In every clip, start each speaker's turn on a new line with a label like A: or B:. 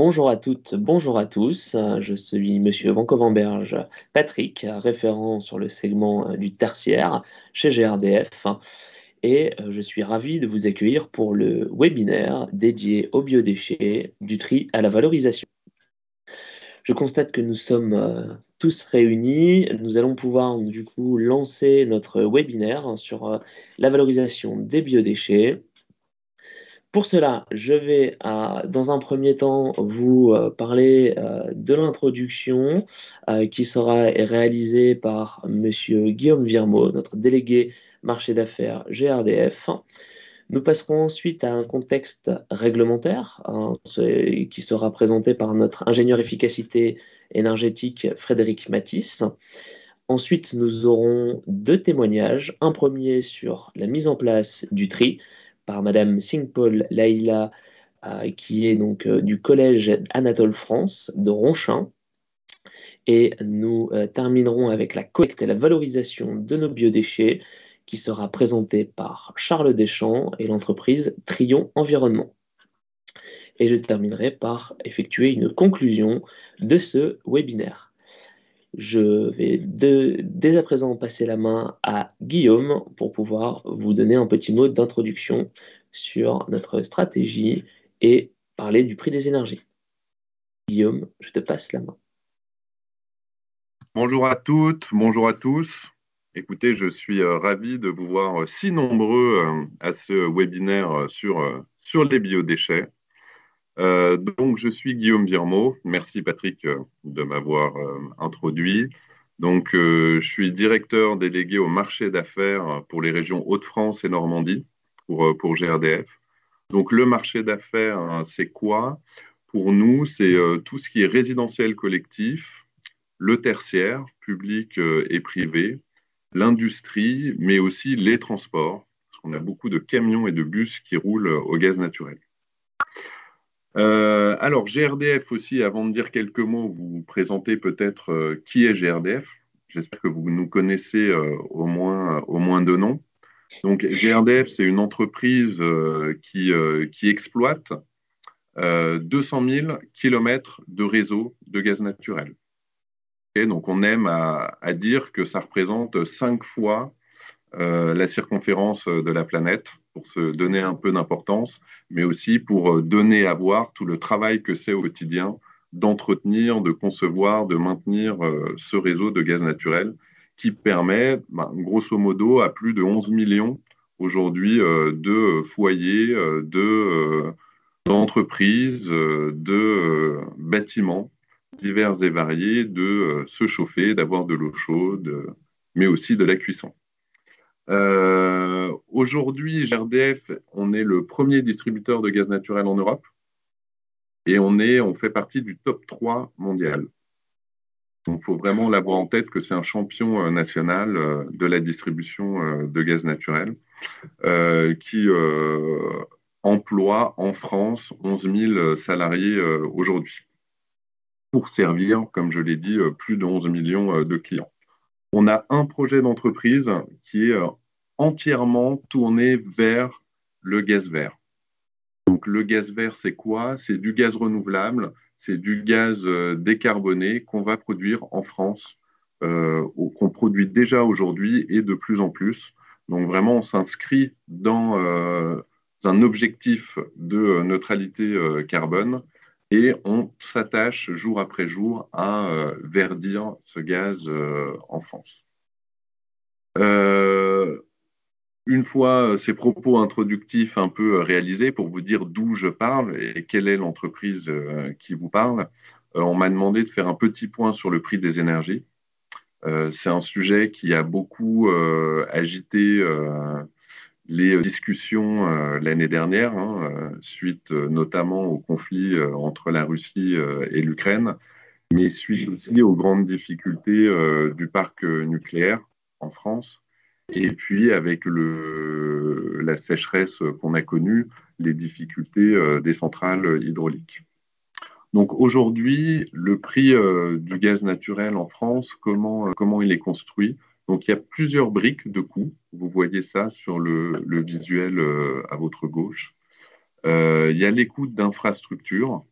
A: Bonjour à toutes, bonjour à tous. Je suis Monsieur Vancovemberge Patrick, référent sur le segment du tertiaire chez GRDF. Et je suis ravi de vous accueillir pour le webinaire dédié aux biodéchets, du tri à la valorisation. Je constate que nous sommes tous réunis. Nous allons pouvoir du coup lancer notre webinaire sur la valorisation des biodéchets. Pour cela, je vais dans un premier temps vous parler de l'introduction qui sera réalisée par Monsieur Guillaume Virmot, notre délégué marché d'affaires GRDF. Nous passerons ensuite à un contexte réglementaire qui sera présenté par notre ingénieur efficacité énergétique Frédéric Matisse. Ensuite, nous aurons deux témoignages. Un premier sur la mise en place du tri par Madame Singpol Laïla, qui est donc du collège Anatole France de Ronchin. Et nous terminerons avec la collecte et la valorisation de nos biodéchets, qui sera présentée par Charles Deschamps et l'entreprise Trion Environnement. Et je terminerai par effectuer une conclusion de ce webinaire. Je vais dès à présent passer la main à Guillaume pour pouvoir vous donner un petit mot d'introduction sur notre stratégie et parler du prix des énergies. Guillaume, je te passe la main.
B: Bonjour à toutes, bonjour à tous. Écoutez, je suis ravi de vous voir si nombreux à ce webinaire sur les biodéchets. Donc, je suis Guillaume Virmot. Merci Patrick de m'avoir introduit. Donc, je suis directeur délégué au marché d'affaires pour les régions Hauts-de-France et Normandie pour GRDF. Donc, le marché d'affaires, hein, c'est quoi? Pour nous, c'est tout ce qui est résidentiel collectif, le tertiaire, public et privé, l'industrie, mais aussi les transports, parce qu'on a beaucoup de camions et de bus qui roulent au gaz naturel. Alors, GRDF aussi, avant de dire quelques mots, vous présentez peut-être qui est GRDF. J'espère que vous nous connaissez au moins deux noms. Donc, GRDF, c'est une entreprise qui exploite 200 000 kilomètres de réseau de gaz naturel. Okay, donc, on aime à dire que ça représente 5 fois la circonférence de la planète pour se donner un peu d'importance, mais aussi pour donner à voir tout le travail que c'est au quotidien d'entretenir, de concevoir, de maintenir ce réseau de gaz naturel qui permet, grosso modo, à plus de 11 millions aujourd'hui de foyers, d'entreprises, de bâtiments divers et variés, de se chauffer, d'avoir de l'eau chaude, mais aussi de la cuisson. Aujourd'hui, GRDF, on est le premier distributeur de gaz naturel en Europe et on fait partie du top 3 mondial. Donc, il faut vraiment l'avoir en tête que c'est un champion national de la distribution de gaz naturel qui emploie en France 11 000 salariés aujourd'hui pour servir, comme je l'ai dit, plus de 11 millions de clients. On a un projet d'entreprise qui est entièrement tourné vers le gaz vert. Donc, le gaz vert, c'est quoi? C'est du gaz renouvelable, c'est du gaz décarboné qu'on va produire en France, qu'on produit déjà aujourd'hui et de plus en plus. Donc, vraiment, on s'inscrit dans un objectif de neutralité carbone et on s'attache jour après jour à verdir ce gaz en France. Une fois ces propos introductifs un peu réalisés pour vous dire d'où je parle et quelle est l'entreprise qui vous parle, on m'a demandé de faire un petit point sur le prix des énergies. C'est un sujet qui a beaucoup agité les discussions l'année dernière, hein, suite notamment au conflit entre la Russie et l'Ukraine, mais suite aussi aux grandes difficultés du parc nucléaire en France. Et puis, avec la sécheresse qu'on a connue, les difficultés des centrales hydrauliques. Donc aujourd'hui, le prix du gaz naturel en France, comment il est construit? Donc il y a plusieurs briques de coûts. Vous voyez ça sur le visuel à votre gauche. Il y a les coûts d'infrastructure.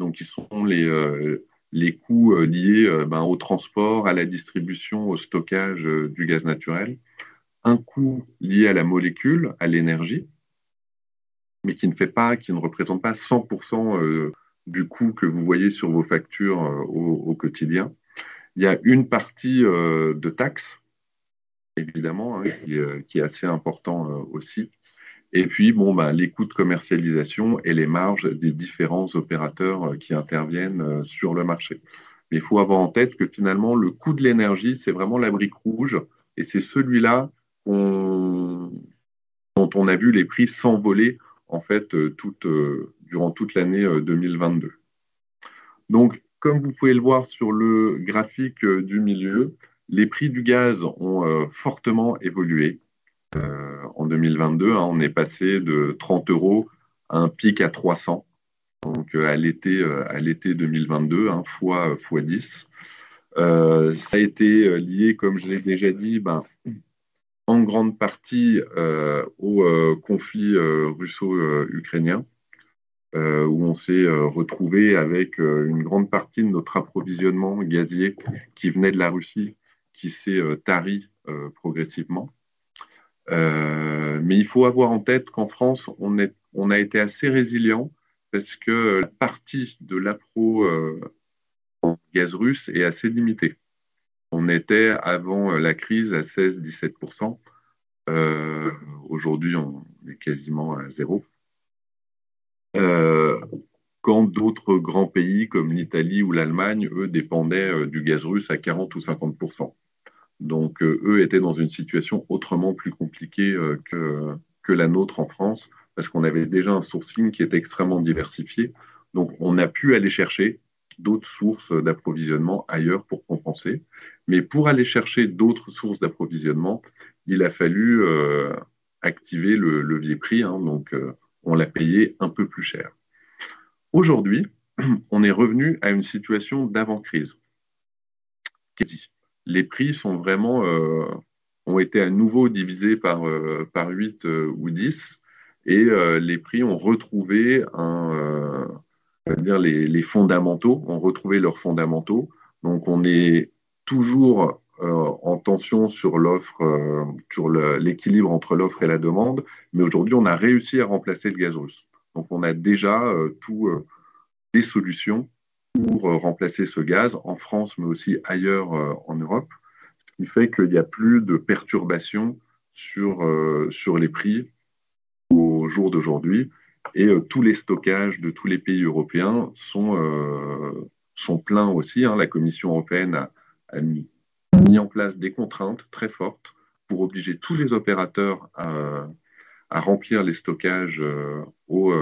B: Donc, qui sont les coûts liés au transport, à la distribution, au stockage du gaz naturel. Un coût lié à la molécule, à l'énergie, mais qui ne représente pas 100% du coût que vous voyez sur vos factures au quotidien. Il y a une partie de taxes, évidemment, hein, qui est assez important aussi. Et puis, les coûts de commercialisation et les marges des différents opérateurs qui interviennent sur le marché. Mais il faut avoir en tête que finalement, le coût de l'énergie, c'est vraiment la brique rouge et c'est celui-là dont on a vu les prix s'envoler en fait durant toute l'année 2022. Donc, comme vous pouvez le voir sur le graphique du milieu, les prix du gaz ont fortement évolué. En 2022, hein, on est passé de 30 euros à un pic à 300, donc à l'été 2022, hein, fois 10. Ça a été lié, comme je l'ai déjà dit, en grande partie au conflit russo-ukrainien, où on s'est retrouvé avec une grande partie de notre approvisionnement gazier qui venait de la Russie, qui s'est tari progressivement. Mais il faut avoir en tête qu'en France, on a été assez résilient parce que la partie de l'appro en gaz russe est assez limitée. On était avant la crise à 16-17%. Aujourd'hui, on est quasiment à zéro. Quand d'autres grands pays comme l'Italie ou l'Allemagne, eux, dépendaient du gaz russe à 40 ou 50%. Donc, eux étaient dans une situation autrement plus compliquée que la nôtre en France, parce qu'on avait déjà un sourcing qui était extrêmement diversifié. Donc, on a pu aller chercher d'autres sources d'approvisionnement ailleurs pour compenser. Mais pour aller chercher d'autres sources d'approvisionnement, il a fallu activer le levier prix. Hein, donc, on l'a payé un peu plus cher. Aujourd'hui, on est revenu à une situation d'avant-crise. Les prix ont été à nouveau divisés par 8 ou 10 et les prix ont retrouvé les fondamentaux, ont retrouvé leurs fondamentaux. Donc on est toujours en tension sur l'équilibre entre l'offre et la demande, mais aujourd'hui on a réussi à remplacer le gaz russe. Donc on a déjà des solutions pour remplacer ce gaz en France, mais aussi ailleurs en Europe, ce qui fait qu'il n'y a plus de perturbations sur les prix au jour d'aujourd'hui. Et tous les stockages de tous les pays européens sont pleins aussi. Hein. La Commission européenne a mis en place des contraintes très fortes pour obliger tous les opérateurs à remplir les stockages au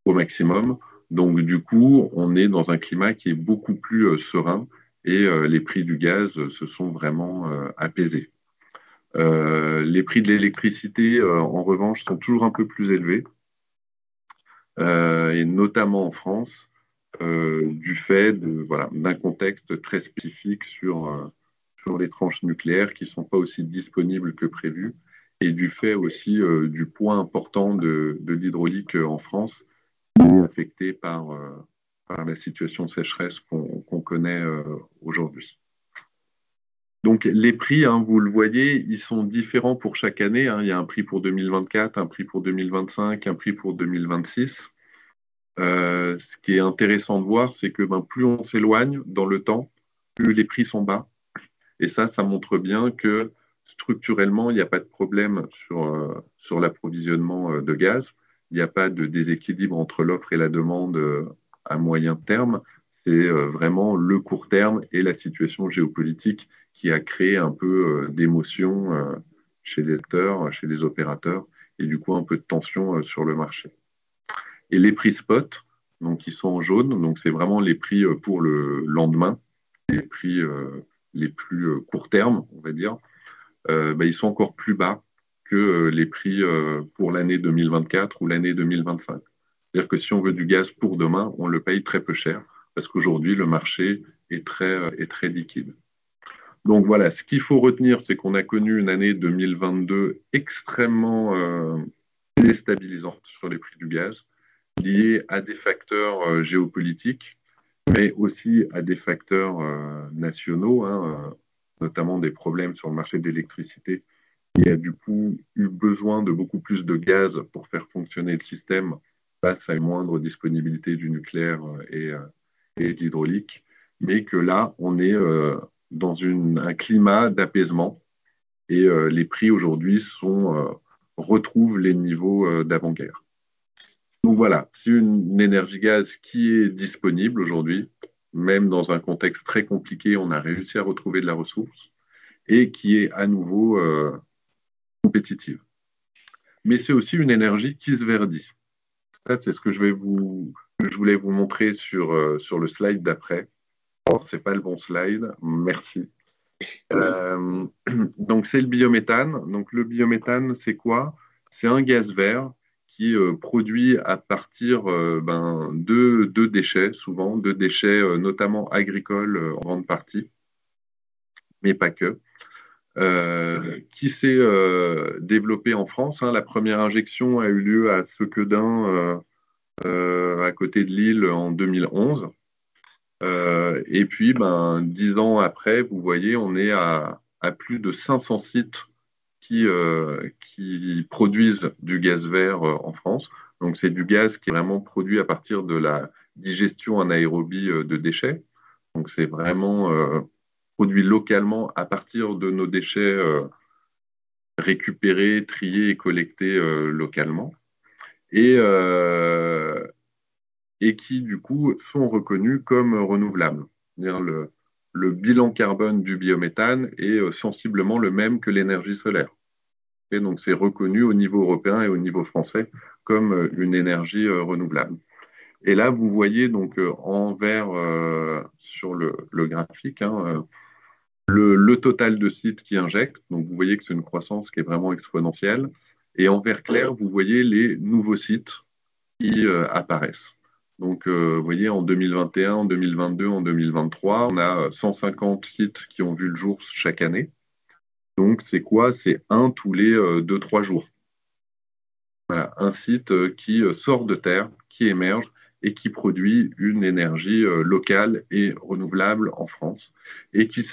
B: maximum. Donc, du coup, on est dans un climat qui est beaucoup plus serein et les prix du gaz se sont vraiment apaisés. Les prix de l'électricité, en revanche, sont toujours un peu plus élevés, et notamment en France, du fait d'un contexte très spécifique sur les tranches nucléaires qui ne sont pas aussi disponibles que prévu, et du fait aussi du poids important de l'hydraulique en France, affecté par la situation de sécheresse qu'on connaît aujourd'hui. Donc les prix, hein, vous le voyez, ils sont différents pour chaque année. Hein. Il y a un prix pour 2024, un prix pour 2025, un prix pour 2026. Ce qui est intéressant de voir, c'est que plus on s'éloigne dans le temps, plus les prix sont bas. Et ça montre bien que structurellement, il n'y a pas de problème sur l'approvisionnement de gaz. Il n'y a pas de déséquilibre entre l'offre et la demande à moyen terme. C'est vraiment le court terme et la situation géopolitique qui a créé un peu d'émotion chez les acteurs, chez les opérateurs, et du coup un peu de tension sur le marché. Et les prix spot, donc qui sont en jaune, donc c'est vraiment les prix pour le lendemain, les prix les plus court terme, on va dire, ils sont encore plus bas que les prix pour l'année 2024 ou l'année 2025. C'est-à-dire que si on veut du gaz pour demain, on le paye très peu cher parce qu'aujourd'hui, le marché est très liquide. Donc voilà, ce qu'il faut retenir, c'est qu'on a connu une année 2022 extrêmement déstabilisante sur les prix du gaz liés à des facteurs géopolitiques, mais aussi à des facteurs nationaux, hein, notamment des problèmes sur le marché de l'électricité. Il y a du coup eu besoin de beaucoup plus de gaz pour faire fonctionner le système face à une moindre disponibilité du nucléaire et de l'hydraulique, mais que là, on est dans un climat d'apaisement et les prix aujourd'hui retrouvent les niveaux d'avant-guerre. Donc voilà, c'est une énergie gaz qui est disponible aujourd'hui, même dans un contexte très compliqué, on a réussi à retrouver de la ressource et qui est à nouveau compétitive. Mais c'est aussi une énergie qui se verdit. Ça, c'est ce que je voulais vous montrer sur le slide d'après. Alors, c'est pas le bon slide, merci. Euh, donc, c'est le biométhane. Donc, le biométhane, c'est quoi? C'est un gaz vert qui produit à partir de déchets, souvent, de déchets notamment agricoles en grande partie, mais pas que. Qui s'est développé en France, hein. La première injection a eu lieu à Sequedin, à côté de Lille, en 2011. Et puis, 10 ans après, vous voyez, on est à plus de 500 sites qui produisent du gaz vert en France. Donc, c'est du gaz qui est vraiment produit à partir de la digestion anaérobie de déchets. Donc, c'est vraiment produit localement à partir de nos déchets récupérés, triés et collectés localement. Et, et qui, du coup, sont reconnus comme renouvelables. C'est-à-dire le bilan carbone du biométhane est sensiblement le même que l'énergie solaire. Et donc, c'est reconnu au niveau européen et au niveau français comme une énergie renouvelable. Et là, vous voyez donc en vert sur le graphique, hein, le total de sites qui injectent. Donc, vous voyez que c'est une croissance qui est vraiment exponentielle. Et en vert clair, vous voyez les nouveaux sites qui apparaissent. Donc, vous voyez, en 2021, en 2022, en 2023, on a 150 sites qui ont vu le jour chaque année. Donc, c'est quoi? C'est un tous les 2-3 jours. Voilà, un site qui sort de terre, qui émerge et qui produit une énergie locale et renouvelable en France et qui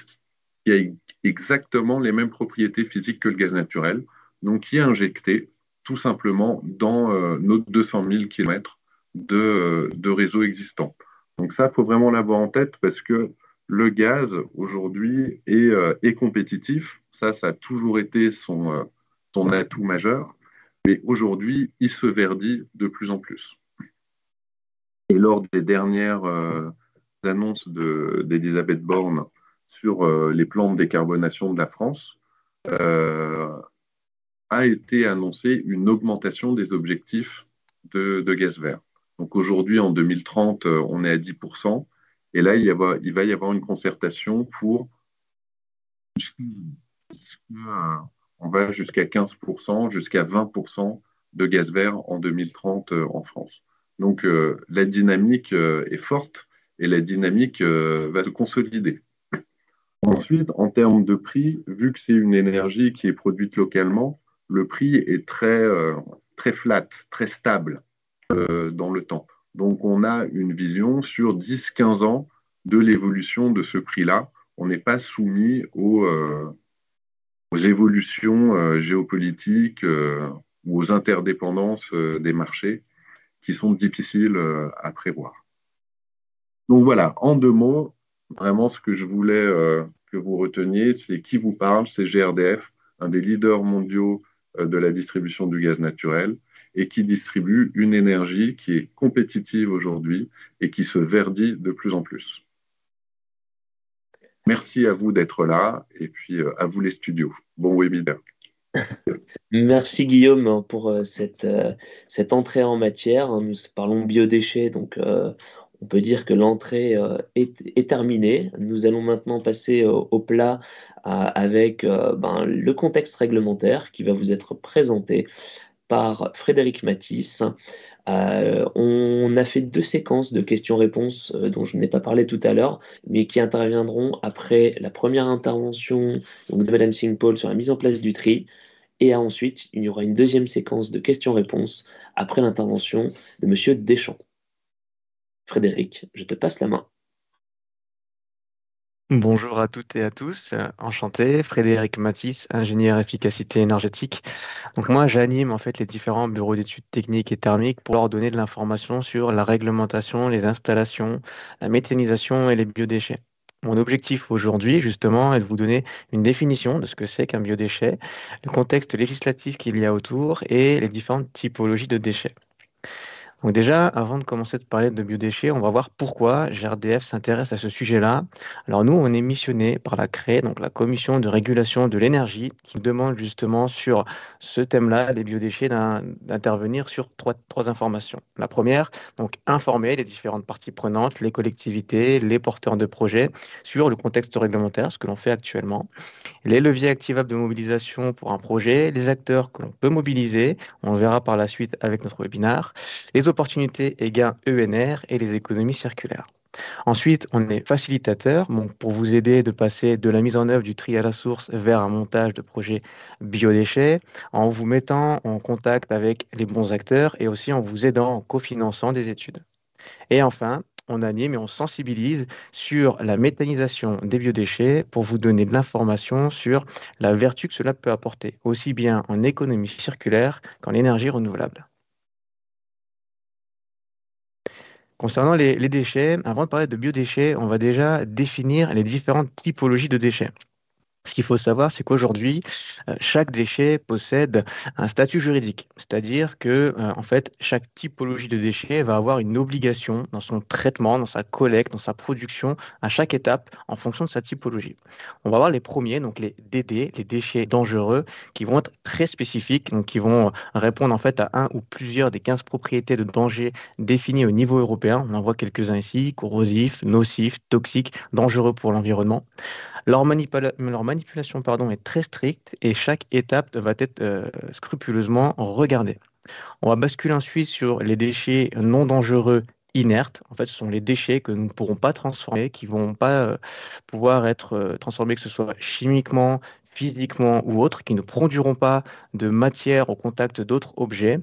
B: a exactement les mêmes propriétés physiques que le gaz naturel, donc qui est injecté tout simplement dans nos 200 000 km de réseau existant. Donc ça, il faut vraiment l'avoir en tête parce que le gaz aujourd'hui est compétitif. Ça a toujours été son atout majeur. Mais aujourd'hui, il se verdit de plus en plus. Et lors des dernières annonces d'Elisabeth Borne sur les plans de décarbonation de la France, euh, a été annoncée une augmentation des objectifs de gaz vert. Donc aujourd'hui, en 2030, on est à 10%. Et là, il va y avoir une concertation pour on va jusqu'à 15%, jusqu'à 20% de gaz vert en 2030 en France. Donc la dynamique est forte et la dynamique va se consolider. Ensuite, en termes de prix, vu que c'est une énergie qui est produite localement, le prix est très flat, très stable dans le temps. Donc on a une vision sur 10-15 ans de l'évolution de ce prix-là. On n'est pas soumis aux évolutions géopolitiques ou aux interdépendances des marchés qui sont difficiles à prévoir. Donc voilà, en 2 mots, vraiment ce que je voulais que vous reteniez, c'est qui vous parle, c'est GRDF, un des leaders mondiaux de la distribution du gaz naturel et qui distribue une énergie qui est compétitive aujourd'hui et qui se verdit de plus en plus. Merci à vous d'être là et puis à vous les studios. Bon webinaire.
A: Merci Guillaume pour cette entrée en matière. Nous parlons biodéchets, donc on peut dire que l'entrée est terminée. Nous allons maintenant passer au plat avec le contexte réglementaire qui va vous être présenté par Frédéric Matisse. On a fait 2 séquences de questions-réponses dont je n'ai pas parlé tout à l'heure, mais qui interviendront après la première intervention donc, de Madame Singh-Paul sur la mise en place du tri Et ensuite, il y aura une deuxième séquence de questions-réponses après l'intervention de Monsieur Deschamps. Frédéric, je te passe la main.
C: Bonjour à toutes et à tous, enchanté, Frédéric Matisse, ingénieur efficacité énergétique. Donc moi j'anime en fait les différents bureaux d'études techniques et thermiques pour leur donner de l'information sur la réglementation, les installations, la méthanisation et les biodéchets. Mon objectif aujourd'hui justement est de vous donner une définition de ce que c'est qu'un biodéchet, le contexte législatif qu'il y a autour et les différentes typologies de déchets. Donc déjà, avant de commencer de parler de biodéchets, on va voir pourquoi GRDF s'intéresse à ce sujet-là. Alors nous, on est missionné par la CRE, donc la Commission de régulation de l'énergie, qui demande justement sur ce thème-là, les biodéchets, d'intervenir sur trois informations. La première, donc informer les différentes parties prenantes, les collectivités, les porteurs de projets sur le contexte réglementaire, ce que l'on fait actuellement, les leviers activables de mobilisation pour un projet, les acteurs que l'on peut mobiliser, on le verra par la suite avec notre webinaire, les opportunités et gains ENR et les économies circulaires. Ensuite, on est facilitateur donc pour vous aider de passer de la mise en œuvre du tri à la source vers un montage de projets biodéchets, en vous mettant en contact avec les bons acteurs et aussi en vous aidant en cofinançant des études. Et enfin, on anime et on sensibilise sur la méthanisation des biodéchets pour vous donner de l'information sur la vertu que cela peut apporter, aussi bien en économie circulaire qu'en énergie renouvelable. Concernant les déchets, avant de parler de biodéchets, on va déjà définir les différentes typologies de déchets. Ce qu'il faut savoir, c'est qu'aujourd'hui, chaque déchet possède un statut juridique. C'est-à-dire que, en fait, chaque typologie de déchet va avoir une obligation dans son traitement, dans sa collecte, dans sa production, à chaque étape, en fonction de sa typologie. On va voir les premiers, donc les DD, les déchets dangereux, qui vont être très spécifiques, donc qui vont répondre en fait à un ou plusieurs des 15 propriétés de danger définies au niveau européen. On en voit quelques-uns ici, corrosifs, nocifs, toxiques, dangereux pour l'environnement. Leur manipulation pardon, est très stricte et chaque étape va être scrupuleusement regardée. On va basculer ensuite sur les déchets non dangereux inertes. En fait, ce sont les déchets que nous ne pourrons pas transformer, qui ne vont pas pouvoir être transformés, que ce soit chimiquement, physiquement ou autre, qui ne produiront pas de matière au contact d'autres objets.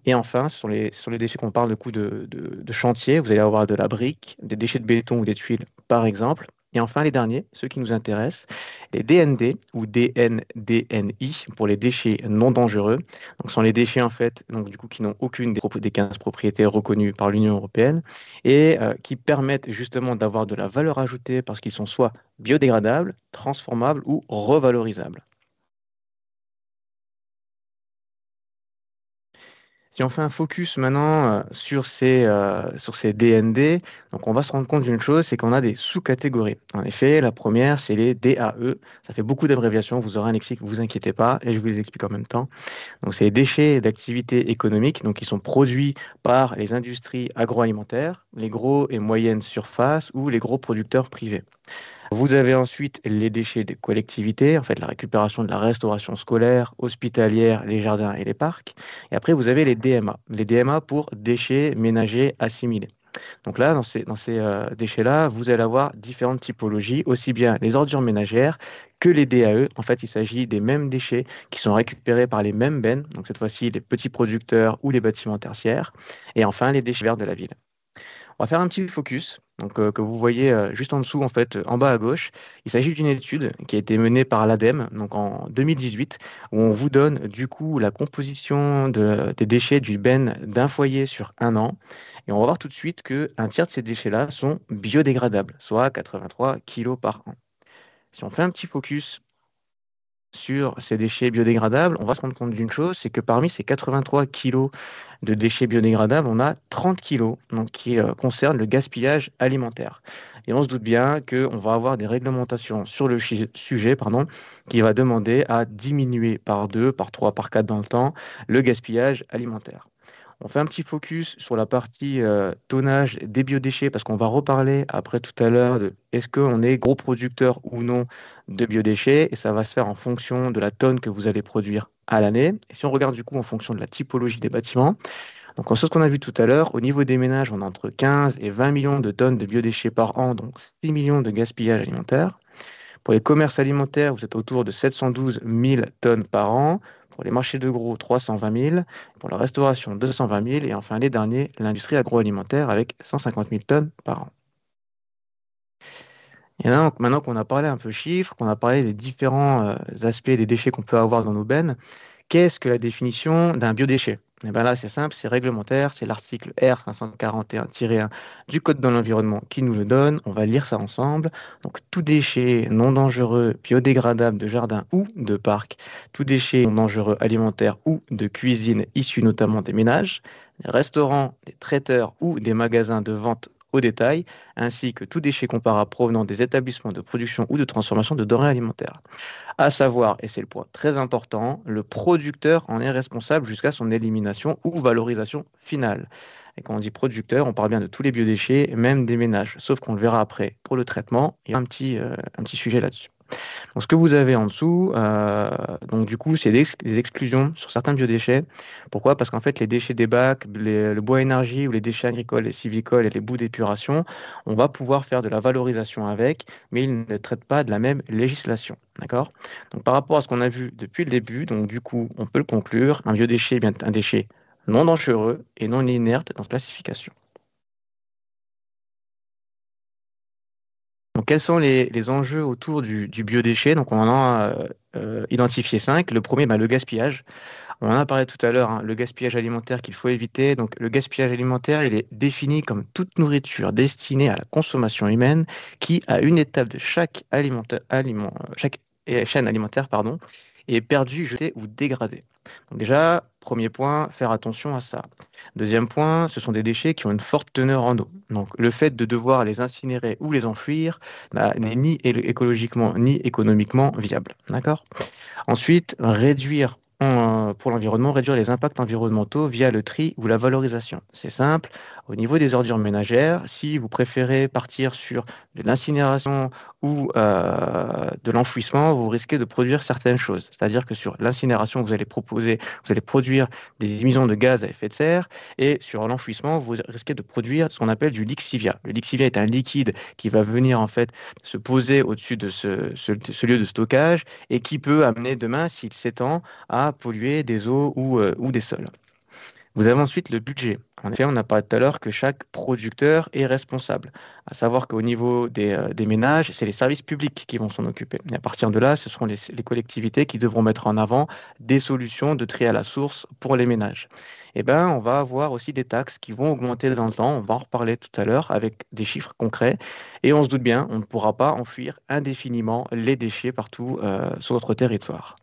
C: Et enfin, ce sont les déchets qu'on parle de coup de chantier. Vous allez avoir de la brique, des déchets de béton ou des tuiles, par exemple. Et enfin, les derniers, ceux qui nous intéressent, les DND ou DNDNI pour les déchets non dangereux. Donc, ce sont les déchets en fait, donc du coup, qui n'ont aucune des 15 propriétés reconnues par l'Union européenne et qui permettent justement d'avoir de la valeur ajoutée parce qu'ils sont soit biodégradables, transformables ou revalorisables. Si on fait un focus maintenant sur ces DND, donc on va se rendre compte d'une chose, c'est qu'on a des sous-catégories. En effet, la première, c'est les DAE. Ça fait beaucoup d'abréviations, vous aurez un lexique, ne vous inquiétez pas, et je vous les explique en même temps. Donc, c'est les déchets d'activité économique, donc qui sont produits par les industries agroalimentaires, les gros et moyennes surfaces ou les gros producteurs privés. Vous avez ensuite les déchets des collectivités, en fait la récupération de la restauration scolaire, hospitalière, les jardins et les parcs. Et après, vous avez les DMA. Les DMA pour déchets ménagers assimilés. Donc là, dans ces déchets-là, vous allez avoir différentes typologies, aussi bien les ordures ménagères que les DAE. En fait, il s'agit des mêmes déchets qui sont récupérés par les mêmes bennes, donc cette fois-ci les petits producteurs ou les bâtiments tertiaires. Et enfin, les déchets verts de la ville. On va faire un petit focus, donc, que vous voyez juste en dessous, en fait, en bas à gauche. Il s'agit d'une étude qui a été menée par l'ADEME, donc en 2018, où on vous donne du coup la composition des déchets du ben d'un foyer sur un an. Et on va voir tout de suite qu'un tiers de ces déchets-là sont biodégradables, soit 83 kilos par an. Si on fait un petit focus sur ces déchets biodégradables, on va se rendre compte d'une chose, c'est que parmi ces 83 kilos de déchets biodégradables, on a 30 kilos donc, qui concernent le gaspillage alimentaire. Et on se doute bien qu'on va avoir des réglementations sur le sujet qui va demander à diminuer par 2, par 3, par 4 dans le temps le gaspillage alimentaire. On fait un petit focus sur la partie tonnage des biodéchets parce qu'on va reparler après tout à l'heure de est-ce qu'on est gros producteur ou non de biodéchets et ça va se faire en fonction de la tonne que vous allez produire à l'année. Et si on regarde du coup en fonction de la typologie des bâtiments, donc en ce qu'on a vu tout à l'heure, au niveau des ménages, on a entre 15 et 20 millions de tonnes de biodéchets par an, donc 6 millions de gaspillage alimentaire. Pour les commerces alimentaires, vous êtes autour de 712 000 tonnes par an. Pour les marchés de gros, 320 000. Pour la restauration, 220 000. Et enfin, les derniers, l'industrie agroalimentaire avec 150 000 tonnes par an. Et maintenant qu'on a parlé un peu chiffres, qu'on a parlé des différents aspects des déchets qu'on peut avoir dans nos bennes, qu'est-ce que la définition d'un biodéchet? Eh bien là, c'est simple, c'est réglementaire, c'est l'article R541-1 du Code de l'environnement qui nous le donne. On va lire ça ensemble. Donc, tout déchet non dangereux, biodégradable de jardin ou de parc, tout déchet non dangereux alimentaire ou de cuisine issu notamment des ménages, des restaurants, des traiteurs ou des magasins de vente au détail, ainsi que tout déchet comparable provenant des établissements de production ou de transformation de denrées alimentaires. À savoir, et c'est le point très important, le producteur en est responsable jusqu'à son élimination ou valorisation finale. Et quand on dit producteur, on parle bien de tous les biodéchets, même des ménages. Sauf qu'on le verra après pour le traitement, il y a un petit sujet là-dessus. Donc, ce que vous avez en dessous, donc du coup, c'est des exclusions sur certains biodéchets. Pourquoi? Parce qu'en fait, les déchets des bacs, le bois énergie ou les déchets agricoles, les civicoles et les boues d'épuration, on va pouvoir faire de la valorisation avec, mais ils ne traitent pas de la même législation. D'accord? Donc, par rapport à ce qu'on a vu depuis le début, donc du coup, on peut le conclure, un biodéchet est bien un déchet non dangereux et non inerte dans sa classification. Donc, quels sont les enjeux autour du biodéchet? Donc, on en a identifié 5. Le premier, le gaspillage. On en a parlé tout à l'heure, hein, le gaspillage alimentaire qu'il faut éviter. Donc, le gaspillage alimentaire, il est défini comme toute nourriture destinée à la consommation humaine qui, à une étape de chaque chaîne alimentaire, pardon, est perdue, jetée ou dégradée. Donc déjà, premier point, faire attention à ça. Deuxième point, ce sont des déchets qui ont une forte teneur en eau. Donc le fait de devoir les incinérer ou les enfouir n'est ni écologiquement ni économiquement viable. D'accord? Ensuite, réduire pour l'environnement, réduire les impacts environnementaux via le tri ou la valorisation. C'est simple. Au niveau des ordures ménagères, si vous préférez partir sur de l'incinération ou de l'enfouissement, vous risquez de produire certaines choses. C'est-à-dire que sur l'incinération, vous allez produire des émissions de gaz à effet de serre, et sur l'enfouissement, vous risquez de produire ce qu'on appelle du lixivia. Le lixivia est un liquide qui va venir en fait se poser au-dessus de ce lieu de stockage et qui peut amener demain, s'il s'étend, à polluer des eaux ou des sols. Vous avez ensuite le budget. En effet, on a parlé tout à l'heure que chaque producteur est responsable. À savoir qu'au niveau des ménages, c'est les services publics qui vont s'en occuper. Et à partir de là, ce seront les collectivités qui devront mettre en avant des solutions de tri à la source pour les ménages. Eh bien, on va avoir aussi des taxes qui vont augmenter dans le temps. On va en reparler tout à l'heure avec des chiffres concrets. Et on se doute bien, on ne pourra pas enfuir indéfiniment les déchets partout sur notre territoire.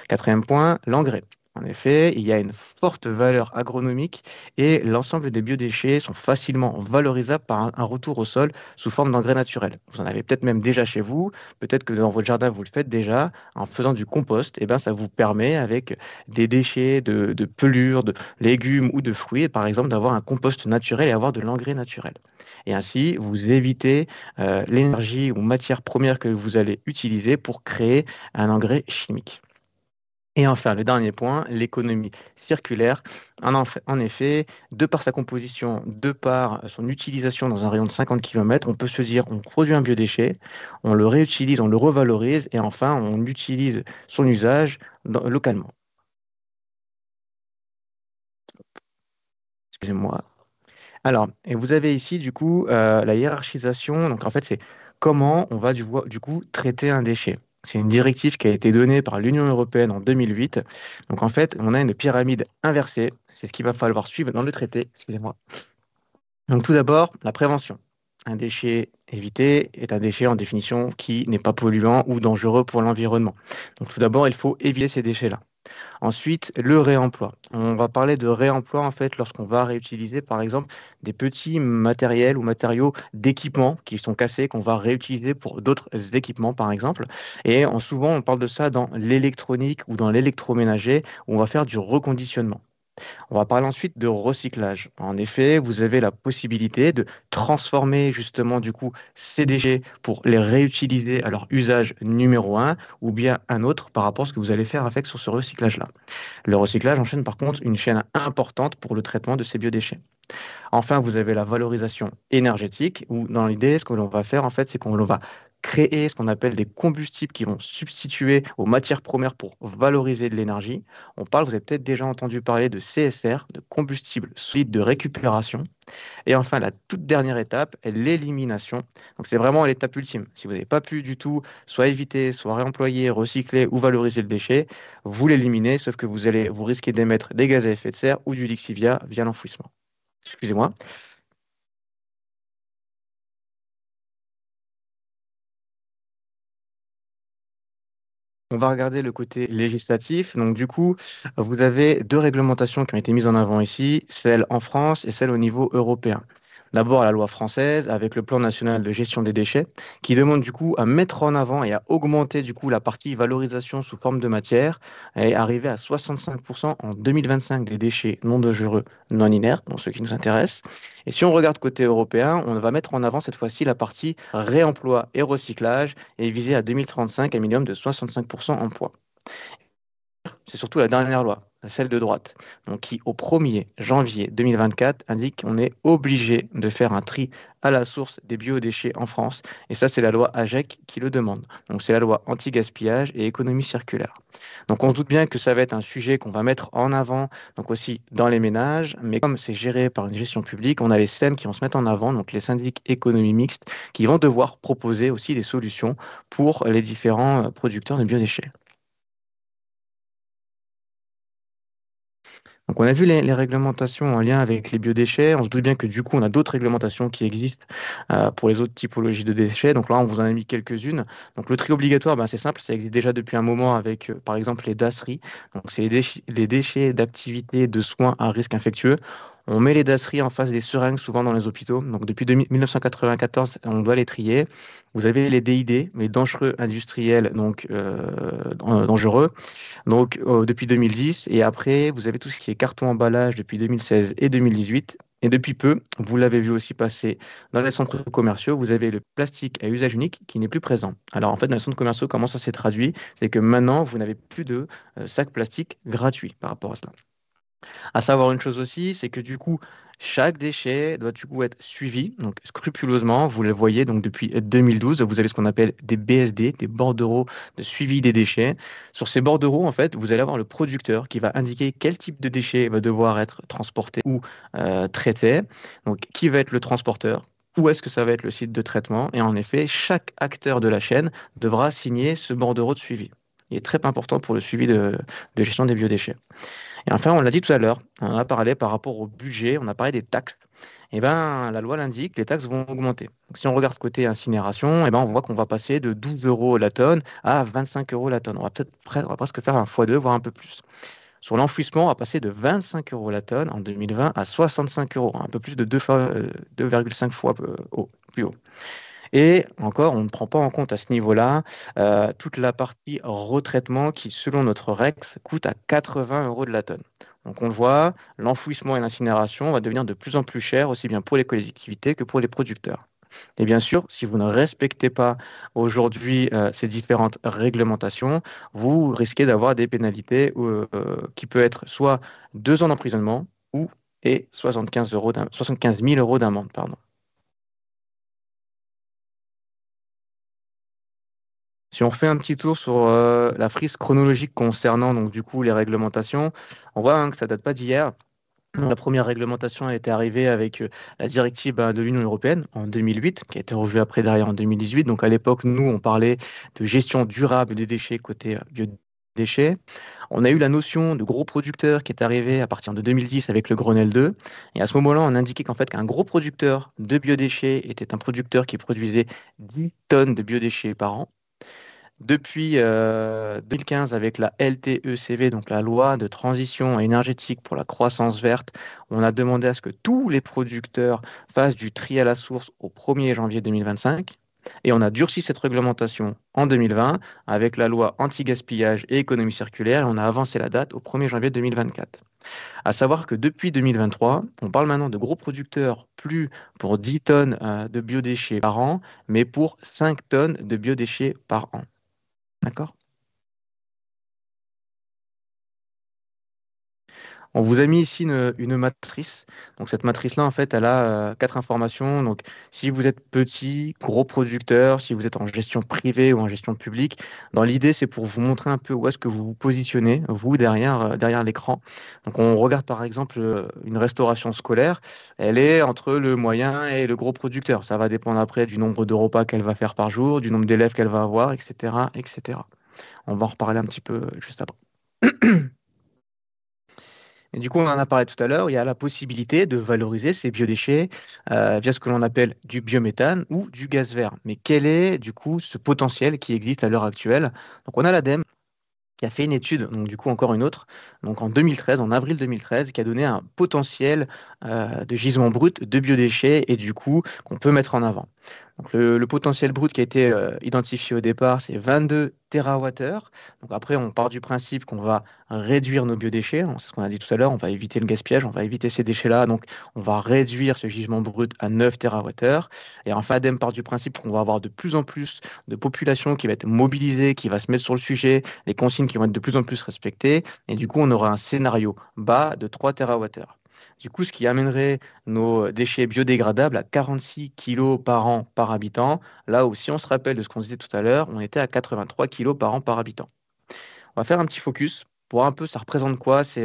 C: Quatrième point, l'engrais. En effet, il y a une forte valeur agronomique et l'ensemble des biodéchets sont facilement valorisables par un retour au sol sous forme d'engrais naturels. Vous en avez peut-être même déjà chez vous, peut-être que dans votre jardin vous le faites déjà, en faisant du compost, et ben, ça vous permet avec des déchets de pelures, de légumes ou de fruits, par exemple, d'avoir un compost naturel et avoir de l'engrais naturel. Et ainsi, vous évitez l'énergie ou matière première que vous allez utiliser pour créer un engrais chimique. Et enfin, le dernier point, l'économie circulaire. En effet, de par sa composition, de par son utilisation dans un rayon de 50 km, on peut se dire on produit un biodéchet, on le réutilise, on le revalorise et enfin on utilise son usage localement. Excusez-moi. Alors, et vous avez ici du coup la hiérarchisation. Donc en fait, c'est comment on va du coup traiter un déchet. C'est une directive qui a été donnée par l'Union européenne en 2008. Donc en fait, on a une pyramide inversée. C'est ce qu'il va falloir suivre dans le traité. Excusez-moi. Donc tout d'abord, la prévention. Un déchet évité est un déchet en définition qui n'est pas polluant ou dangereux pour l'environnement. Donc tout d'abord, il faut éviter ces déchets-là. Ensuite, le réemploi. On va parler de réemploi en fait lorsqu'on va réutiliser par exemple des petits matériels ou matériaux d'équipement qui sont cassés qu'on va réutiliser pour d'autres équipements par exemple. Et souvent on parle de ça dans l'électronique ou dans l'électroménager où on va faire du reconditionnement. On va parler ensuite de recyclage. En effet, vous avez la possibilité de transformer justement du coup ces déchets pour les réutiliser à leur usage numéro un ou bien un autre par rapport à ce que vous allez faire avec sur ce recyclage-là. Le recyclage enchaîne par contre une chaîne importante pour le traitement de ces biodéchets. Enfin, vous avez la valorisation énergétique où dans l'idée, ce que l'on va faire en fait, c'est qu'on va créer ce qu'on appelle des combustibles qui vont substituer aux matières premières pour valoriser de l'énergie. On parle, vous avez peut-être déjà entendu parler de CSR, de combustible solide de récupération. Et enfin, la toute dernière étape est l'élimination. Donc, c'est vraiment l'étape ultime. Si vous n'avez pas pu du tout soit éviter, soit réemployer, recycler ou valoriser le déchet, vous l'éliminez, sauf que vous risquez d'émettre des gaz à effet de serre ou du lixivia via l'enfouissement. Excusez-moi. On va regarder le côté législatif. Donc, du coup, vous avez deux réglementations qui ont été mises en avant ici, celle en France et celle au niveau européen. D'abord, la loi française avec le plan national de gestion des déchets qui demande du coup à mettre en avant et à augmenter du coup la partie valorisation sous forme de matière et arriver à 65% en 2025 des déchets non dangereux, non inertes, donc ceux qui nous intéressent. Et si on regarde côté européen, on va mettre en avant cette fois-ci la partie réemploi et recyclage et viser à 2035 un minimum de 65% en poids. C'est surtout la dernière loi, celle de droite, donc qui au 1er janvier 2024 indique qu'on est obligé de faire un tri à la source des biodéchets en France. Et ça, c'est la loi AGEC qui le demande. Donc c'est la loi anti-gaspillage et économie circulaire. Donc on se doute bien que ça va être un sujet qu'on va mettre en avant, donc aussi dans les ménages, mais comme c'est géré par une gestion publique, on a les SEM qui vont se mettre en avant, donc les syndics économie mixte, qui vont devoir proposer aussi des solutions pour les différents producteurs de biodéchets. Donc, on a vu les réglementations en lien avec les biodéchets. On se doute bien que du coup, on a d'autres réglementations qui existent pour les autres typologies de déchets. Donc là, on vous en a mis quelques-unes. Donc, le tri obligatoire, ben, c'est simple, ça existe déjà depuis un moment avec, par exemple, les DASRI. Donc, c'est les déchets d'activités de soins à risque infectieux. On met les DASRI en face des seringues, souvent dans les hôpitaux. Donc, depuis 1994, on doit les trier. Vous avez les DID, les dangereux industriels, donc dangereux. Donc, depuis 2010, et après, vous avez tout ce qui est carton emballage depuis 2016 et 2018. Et depuis peu, vous l'avez vu aussi passer dans les centres commerciaux, vous avez le plastique à usage unique qui n'est plus présent. Alors, en fait, dans les centres commerciaux, comment ça s'est traduit? C'est que maintenant, vous n'avez plus de sacs plastiques gratuits par rapport à cela. À savoir une chose aussi, c'est que du coup, chaque déchet doit du coup être suivi, donc scrupuleusement. Vous le voyez, donc depuis 2012, vous avez ce qu'on appelle des BSD, des bordereaux de suivi des déchets. Sur ces bordereaux, en fait, vous allez avoir le producteur qui va indiquer quel type de déchet va devoir être transporté ou traité. Donc, qui va être le transporteur? Où est-ce que ça va être le site de traitement? Et en effet, chaque acteur de la chaîne devra signer ce bordereau de suivi. Il est très important pour le suivi de gestion des biodéchets. Et enfin, on l'a dit tout à l'heure, on en a parlé par rapport au budget, on a parlé des taxes. Eh ben, la loi l'indique, les taxes vont augmenter. Donc, si on regarde côté incinération, eh ben, on voit qu'on va passer de 12 euros la tonne à 25 euros la tonne. On va presque faire un x2, voire un peu plus. Sur l'enfouissement, on va passer de 25 euros la tonne en 2020 à 65 euros, un peu plus de 2,5 fois plus haut. Et encore, on ne prend pas en compte à ce niveau-là toute la partie retraitement qui, selon notre REX, coûte à 80 euros de la tonne. Donc on le voit, l'enfouissement et l'incinération va devenir de plus en plus cher, aussi bien pour les collectivités que pour les producteurs. Et bien sûr, si vous ne respectez pas aujourd'hui ces différentes réglementations, vous risquez d'avoir des pénalités qui peuvent être soit 2 ans d'emprisonnement ou et 75 000 euros d'amende, pardon. Si on refait un petit tour sur la frise chronologique concernant donc du coup les réglementations, on voit que ça date pas d'hier. La première réglementation a été arrivée avec la directive de l'Union européenne en 2008, qui a été revue après derrière en 2018. Donc à l'époque, nous, on parlait de gestion durable des déchets côté biodéchets. On a eu la notion de gros producteur qui est arrivée à partir de 2010 avec le Grenelle 2. Et à ce moment-là, on indiquait qu'en fait, qu'un gros producteur de biodéchets était un producteur qui produisait 10 tonnes de biodéchets par an. Depuis 2015, avec la LTECV, donc la loi de transition énergétique pour la croissance verte, on a demandé à ce que tous les producteurs fassent du tri à la source au 1er janvier 2025. Et on a durci cette réglementation en 2020 avec la loi anti-gaspillage et économie circulaire. Et on a avancé la date au 1er janvier 2024. À savoir que depuis 2023, on parle maintenant de gros producteurs, plus pour 10 tonnes de biodéchets par an, mais pour 5 tonnes de biodéchets par an. D'accord? On vous a mis ici une matrice. Donc cette matrice-là, en fait, elle a quatre informations. Donc si vous êtes petit, gros producteur, si vous êtes en gestion privée ou en gestion publique, dans l'idée, c'est pour vous montrer un peu où est-ce que vous vous positionnez, vous, derrière l'écran. Donc on regarde par exemple une restauration scolaire. Elle est entre le moyen et le gros producteur. Ça va dépendre après du nombre de repas qu'elle va faire par jour, du nombre d'élèves qu'elle va avoir, etc., etc. On va en reparler un petit peu juste après. Et du coup, on en a parlé tout à l'heure, il y a la possibilité de valoriser ces biodéchets via ce que l'on appelle du biométhane ou du gaz vert. Mais quel est du coup ce potentiel qui existe à l'heure actuelle? Donc on a l'ADEME qui a fait une étude, donc du coup encore une autre, donc en 2013, en avril 2013, qui a donné un potentiel de gisement brut de biodéchets et du coup qu'on peut mettre en avant. Donc le potentiel brut qui a été identifié au départ, c'est 22 TWh. Donc après, on part du principe qu'on va réduire nos biodéchets. C'est ce qu'on a dit tout à l'heure, on va éviter le gaspillage, on va éviter ces déchets-là. Donc on va réduire ce gisement brut à 9 TWh. Et enfin, ADEME part du principe qu'on va avoir de plus en plus de population qui va être mobilisée, qui va se mettre sur le sujet, les consignes qui vont être de plus en plus respectées. Et du coup, on aura un scénario bas de 3 TWh. Du coup, ce qui amènerait nos déchets biodégradables à 46 kilos par an par habitant. Là où, si on se rappelle de ce qu'on disait tout à l'heure, on était à 83 kilos par an par habitant. On va faire un petit focus pour voir un peu ça représente quoi ces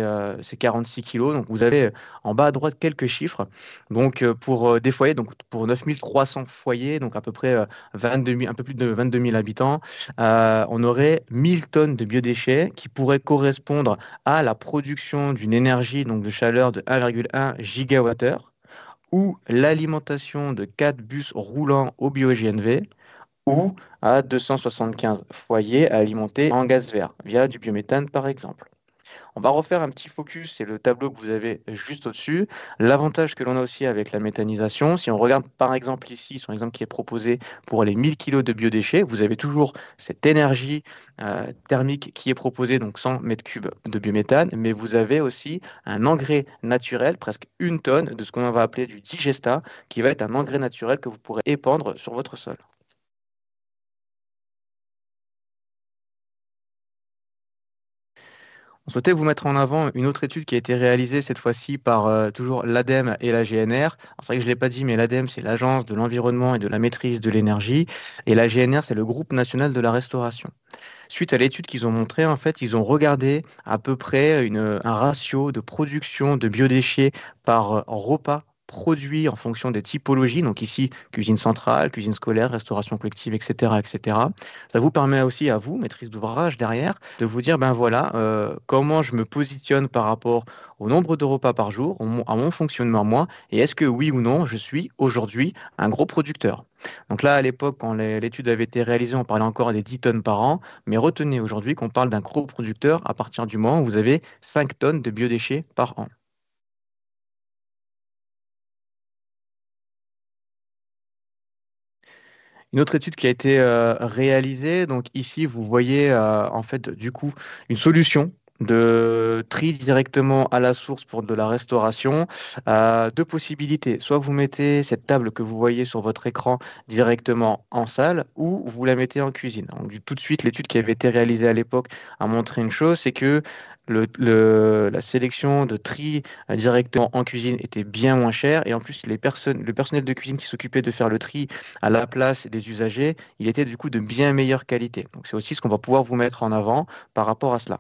C: 46 kilos. Donc vous avez en bas à droite quelques chiffres. Donc pour des foyers, donc pour 9300 foyers, donc à peu près 22 000 un peu plus de 22 000 habitants, on aurait 1000 tonnes de biodéchets qui pourraient correspondre à la production d'une énergie donc de chaleur de 1,1 gigawattheure ou l'alimentation de 4 bus roulants au bio-GNV ou à 275 foyers alimentés en gaz vert via du biométhane par exemple. On va refaire un petit focus, c'est le tableau que vous avez juste au-dessus. L'avantage que l'on a aussi avec la méthanisation, si on regarde par exemple ici, son exemple qui est proposé pour les 1000 kg de biodéchets, vous avez toujours cette énergie thermique qui est proposée, donc 100 mètres cubes de biométhane, mais vous avez aussi un engrais naturel, presque une tonne de ce qu'on va appeler du digesta, qui va être un engrais naturel que vous pourrez épandre sur votre sol. On souhaitait vous mettre en avant une autre étude qui a été réalisée cette fois-ci par toujours l'ADEME et la GNR. C'est vrai que je ne l'ai pas dit, mais l'ADEME, c'est l'Agence de l'environnement et de la maîtrise de l'énergie. Et la GNR, c'est le groupe national de la restauration. Suite à l'étude qu'ils ont montrée, en fait, ils ont regardé à peu près un ratio de production de biodéchets par repas produit en fonction des typologies. Donc ici, cuisine centrale, cuisine scolaire, restauration collective, etc., etc. Ça vous permet aussi à vous, maîtrise d'ouvrage derrière, de vous dire, ben voilà, comment je me positionne par rapport au nombre de repas par jour, à mon fonctionnement moi, et est-ce que oui ou non, je suis aujourd'hui un gros producteur. Donc là, à l'époque, quand l'étude avait été réalisée, on parlait encore des 10 tonnes par an. Mais retenez aujourd'hui qu'on parle d'un gros producteur à partir du moment où vous avez 5 tonnes de biodéchets par an. Une autre étude qui a été réalisée, donc ici vous voyez en fait du coup une solution de tri directement à la source pour de la restauration. Deux possibilités, soit vous mettez cette table que vous voyez sur votre écran directement en salle ou vous la mettez en cuisine. Donc, tout de suite, l'étude qui avait été réalisée à l'époque a montré une chose, c'est que la sélection de tri directement en cuisine était bien moins chère et en plus le personnel de cuisine qui s'occupait de faire le tri à la place des usagers, il était du coup de bien meilleure qualité. Donc c'est aussi ce qu'on va pouvoir vous mettre en avant par rapport à cela.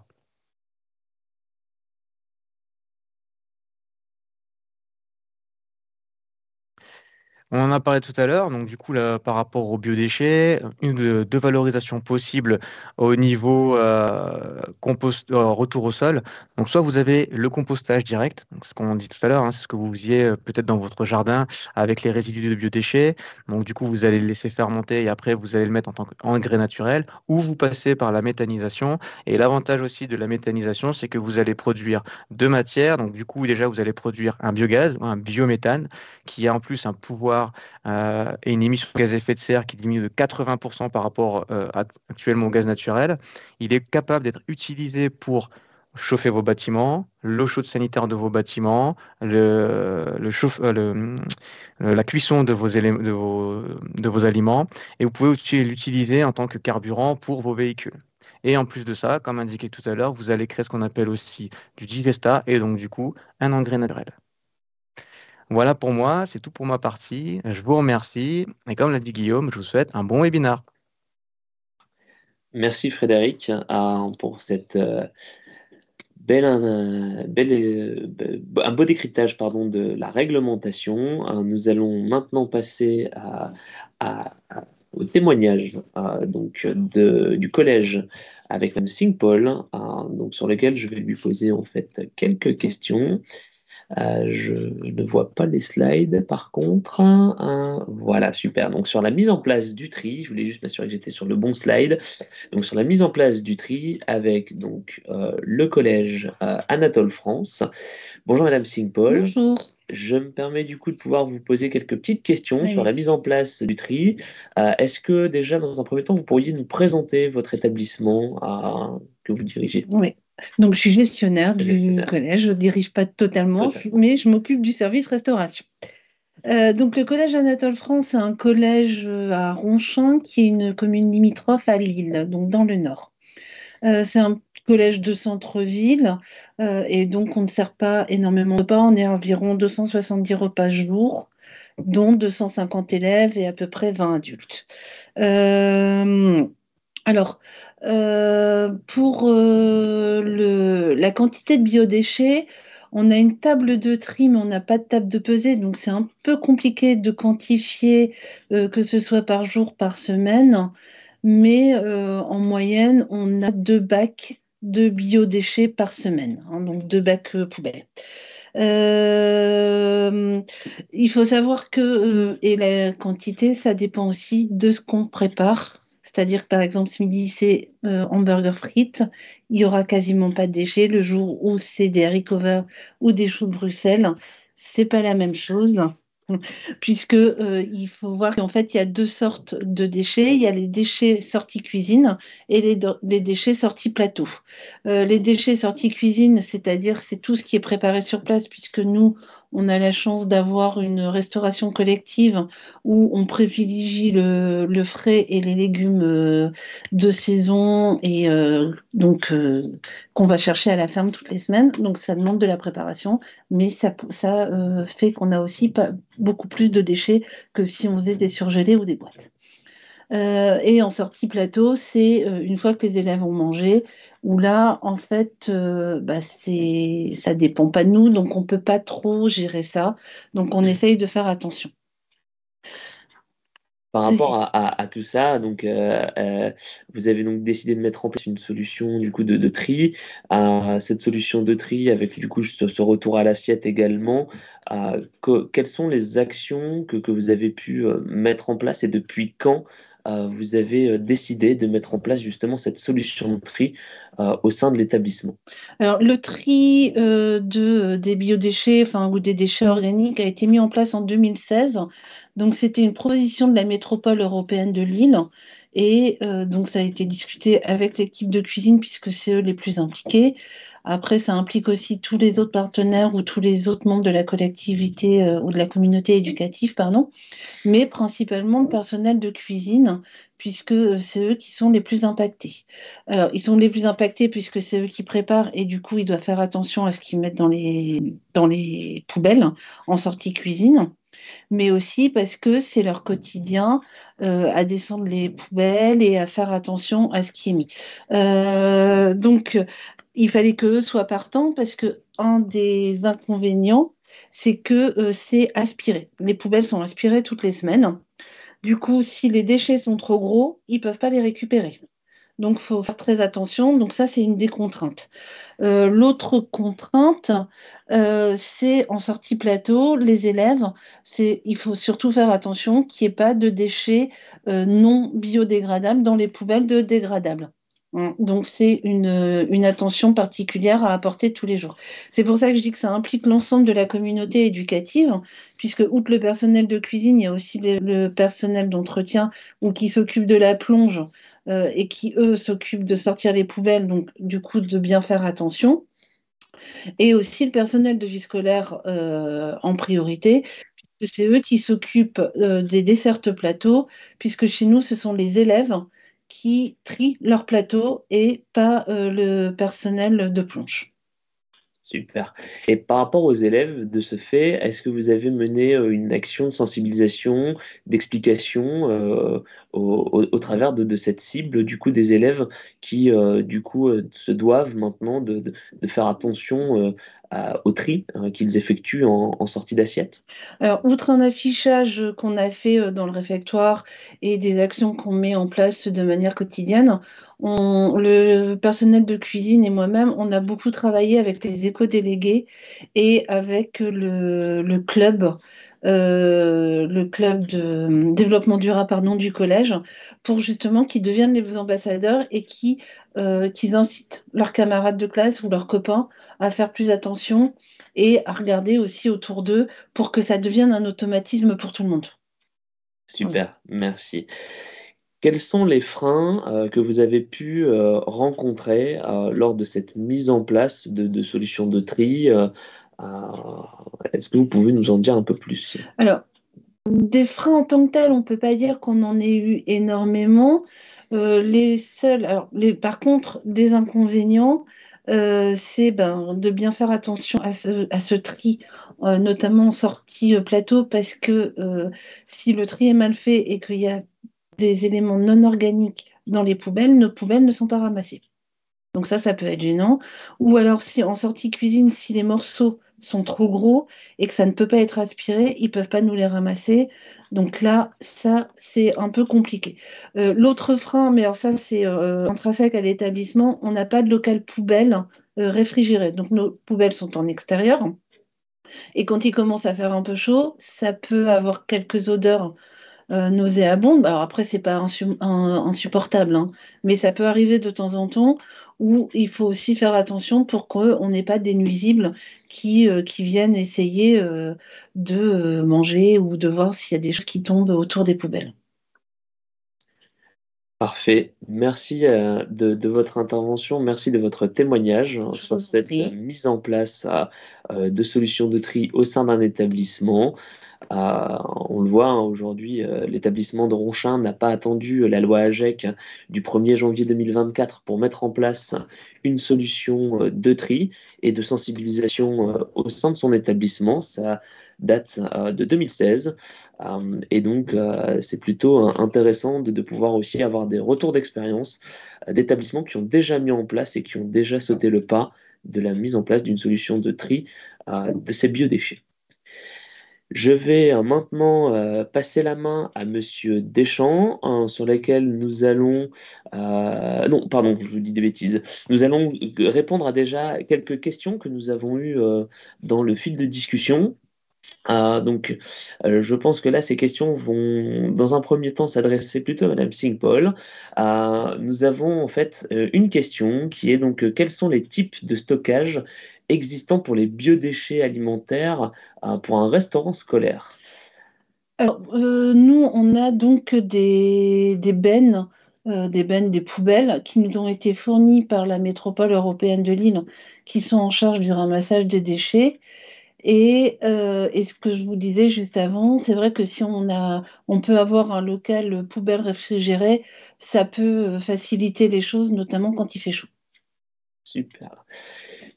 C: On en a parlé tout à l'heure, donc du coup, là, par rapport aux biodéchets, deux valorisations possibles au niveau retour au sol. Donc, soit vous avez le compostage direct, donc ce qu'on dit tout à l'heure, hein, c'est ce que vous faisiez peut-être dans votre jardin avec les résidus de biodéchets. Donc, du coup, vous allez le laisser fermenter et après, vous allez le mettre en tant qu'engrais naturel, ou vous passez par la méthanisation. Et l'avantage aussi de la méthanisation, c'est que vous allez produire deux matières. Donc, du coup, déjà, vous allez produire un biogaz, un biométhane qui a en plus un pouvoir et une émission de gaz à effet de serre qui diminue de 80% par rapport actuellement au gaz naturel. Il est capable d'être utilisé pour chauffer vos bâtiments, l'eau chaude sanitaire de vos bâtiments, la cuisson de de vos aliments, et vous pouvez aussi l'utiliser en tant que carburant pour vos véhicules. Et en plus de ça, comme indiqué tout à l'heure, vous allez créer ce qu'on appelle aussi du digesta et donc du coup un engrais naturel. Voilà pour moi, c'est tout pour ma partie. Je vous remercie et comme l'a dit Guillaume, je vous souhaite un bon webinaire.
A: Merci Frédéric pour cette un beau décryptage pardon, de la réglementation. Nous allons maintenant passer au témoignage du collège avec Mme Singh-Paul, donc sur lequel je vais lui poser en fait quelques questions. Je ne vois pas les slides par contre. Voilà, super. Donc sur la mise en place du tri, je voulais juste m'assurer que j'étais sur le bon slide. Donc sur la mise en place du tri avec le collège Anatole France. Bonjour Madame Singh-Paul.
D: Bonjour.
A: Je me permets du coup de pouvoir vous poser quelques petites questions sur la
D: Allez.
A: mise en place du tri. Est-ce que déjà dans un premier temps vous pourriez nous présenter votre établissement que vous dirigez?
D: Oui. Donc, je suis gestionnaire du
A: Gestionnaire.
D: collège. Je ne dirige pas totalement, mais je m'occupe du service restauration. Donc, le collège Anatole France, c'est un collège à Ronchamp, qui est une commune limitrophe à Lille, donc dans le nord. C'est un collège de centre-ville, et donc on ne sert pas énormément de repas. On est à environ 270 repas jour, dont 250 élèves et à peu près 20 adultes. Alors, pour la quantité de biodéchets, on a une table de tri, mais on n'a pas de table de pesée, donc c'est un peu compliqué de quantifier, que ce soit par jour, par semaine. Mais en moyenne, on a 2 bacs de biodéchets par semaine, hein, donc 2 bacs poubelles. Euh, il faut savoir que, et la quantité, ça dépend aussi de ce qu'on prépare. C'est-à-dire que par exemple, ce midi, c'est hamburger frites, il n'y aura quasiment pas de déchets. Le jour où c'est des haricots verts ou des choux de Bruxelles, c'est pas la même chose. Puisque il faut voir qu'en fait, il y a 2 sortes de déchets. Il y a les déchets sortis cuisine et les déchets sortis plateau. Les déchets sortis cuisine, c'est-à-dire c'est tout ce qui est préparé sur place, puisque nous, on a la chance d'avoir une restauration collective où on privilégie le frais et les légumes de saison et qu'on va chercher à la ferme toutes les semaines. Donc ça demande de la préparation, mais ça fait qu'on a aussi pas, beaucoup plus de déchets que si on faisait des surgelés ou des boîtes. Et en sortie plateau, c'est une fois que les élèves ont mangé, où là, en fait, ça dépend pas de nous, donc on peut pas trop gérer ça. Donc on essaye de faire attention.
A: Par rapport à tout ça, vous avez donc décidé de mettre en place une solution du coup de tri. Cette solution de tri avec du coup ce retour à l'assiette également. Quelles sont les actions que vous avez pu mettre en place et depuis quand vous avez décidé de mettre en place justement cette solution de tri au sein de l'établissement?
D: Alors, le tri des biodéchets, ou des déchets organiques a été mis en place en 2016. Donc, c'était une proposition de la métropole européenne de Lille. Et donc, ça a été discuté avec l'équipe de cuisine puisque c'est eux les plus impliqués. Après, ça implique aussi tous les autres partenaires ou tous les autres membres de la collectivité ou de la communauté éducative, pardon, mais principalement le personnel de cuisine, puisque c'est eux qui sont les plus impactés. Alors, ils sont les plus impactés puisque c'est eux qui préparent et du coup, ils doivent faire attention à ce qu'ils mettent dans les poubelles en sortie cuisine, mais aussi parce que c'est leur quotidien à descendre les poubelles et à faire attention à ce qui est mis. Il fallait qu'eux soient partants parce que un des inconvénients, c'est que c'est aspiré. Les poubelles sont aspirées toutes les semaines. Du coup, si les déchets sont trop gros, ils ne peuvent pas les récupérer. Donc, il faut faire très attention. Donc, ça, c'est une des contraintes. L'autre contrainte, c'est en sortie plateau, les élèves, il faut surtout faire attention qu'il n'y ait pas de déchets non biodégradables dans les poubelles de dégradables. Hein. Donc, c'est une attention particulière à apporter tous les jours. C'est pour ça que je dis que ça implique l'ensemble de la communauté éducative, puisque, outre le personnel de cuisine, il y a aussi le personnel d'entretien ou qui s'occupe de la plonge et qui, eux, s'occupent de sortir les poubelles, donc du coup, de bien faire attention. Et aussi le personnel de vie scolaire en priorité, puisque c'est eux qui s'occupent des desserts plateaux, puisque chez nous, ce sont les élèves qui trient leur plateau et pas le personnel de plonge.
A: Super. Et par rapport aux élèves, de ce fait, est-ce que vous avez mené une action de sensibilisation, d'explication au travers de cette cible du coup des élèves qui du coup se doivent maintenant de faire attention au tri qu'ils effectuent en sortie d'assiette?
D: Alors, outre un affichage qu'on a fait dans le réfectoire et des actions qu'on met en place de manière quotidienne, le personnel de cuisine et moi-même, on a beaucoup travaillé avec les éco-délégués et avec le club de développement durable, pardon, du collège, pour justement qu'ils deviennent les ambassadeurs et qu'ils incitent leurs camarades de classe ou leurs copains à faire plus attention et à regarder aussi autour d'eux pour que ça devienne un automatisme pour tout le monde. Voilà.
A: Super, merci. Quels sont les freins que vous avez pu rencontrer lors de cette mise en place de solutions de tri euh, est-ce que vous pouvez nous en dire un peu plus?
D: Alors, des freins en tant que tels, on ne peut pas dire qu'on en ait eu énormément. Par contre, des inconvénients, c'est de bien faire attention à ce tri, notamment en sortie plateau, parce que si le tri est mal fait et qu'il y a des éléments non organiques dans les poubelles, nos poubelles ne sont pas ramassées. Donc ça peut être gênant. Ou alors, si en sortie cuisine, si les morceaux sont trop gros et que ça ne peut pas être aspiré, ils ne peuvent pas nous les ramasser. Donc là, ça, c'est un peu compliqué. L'autre frein, mais alors ça, c'est intrinsèque à l'établissement, on n'a pas de local poubelle réfrigéré. Donc nos poubelles sont en extérieur. Et quand il commence à faire un peu chaud, ça peut avoir quelques odeurs nauséabonde. Alors après, c'est pas insupportable, hein, mais ça peut arriver de temps en temps où il faut aussi faire attention pour qu'on n'ait pas des nuisibles qui viennent essayer de manger ou de voir s'il y a des choses qui tombent autour des poubelles.
A: Parfait. Merci de votre intervention, merci de votre témoignage
D: Je
A: sur
D: vous en
A: cette
D: prie.
A: mise en place de solutions de tri au sein d'un établissement. On le voit hein, aujourd'hui, l'établissement de Ronchin n'a pas attendu la loi AGEC du 1er janvier 2024 pour mettre en place une solution de tri et de sensibilisation au sein de son établissement. Ça date de 2016. Et donc, c'est plutôt intéressant de pouvoir aussi avoir des retours d'expérience d'établissements qui ont déjà mis en place et qui ont déjà sauté le pas de la mise en place d'une solution de tri de ces biodéchets. Je vais maintenant passer la main à Monsieur Deschamps, hein, sur laquelle nous allons... non, pardon, je vous dis des bêtises. Nous allons répondre à déjà quelques questions que nous avons eues dans le fil de discussion. Je pense que là, ces questions vont, dans un premier temps, s'adresser plutôt à Madame Singh-Paul. Nous avons en fait une question qui est donc quels sont les types de stockage existants pour les biodéchets alimentaires pour un restaurant scolaire?
D: Alors, nous, on a donc des bennes, des poubelles qui nous ont été fournies par la métropole européenne de Lille, qui sont en charge du ramassage des déchets. Et ce que je vous disais juste avant, c'est vrai que si on peut avoir un local poubelle réfrigéré, ça peut faciliter les choses, notamment quand il fait chaud.
A: Super.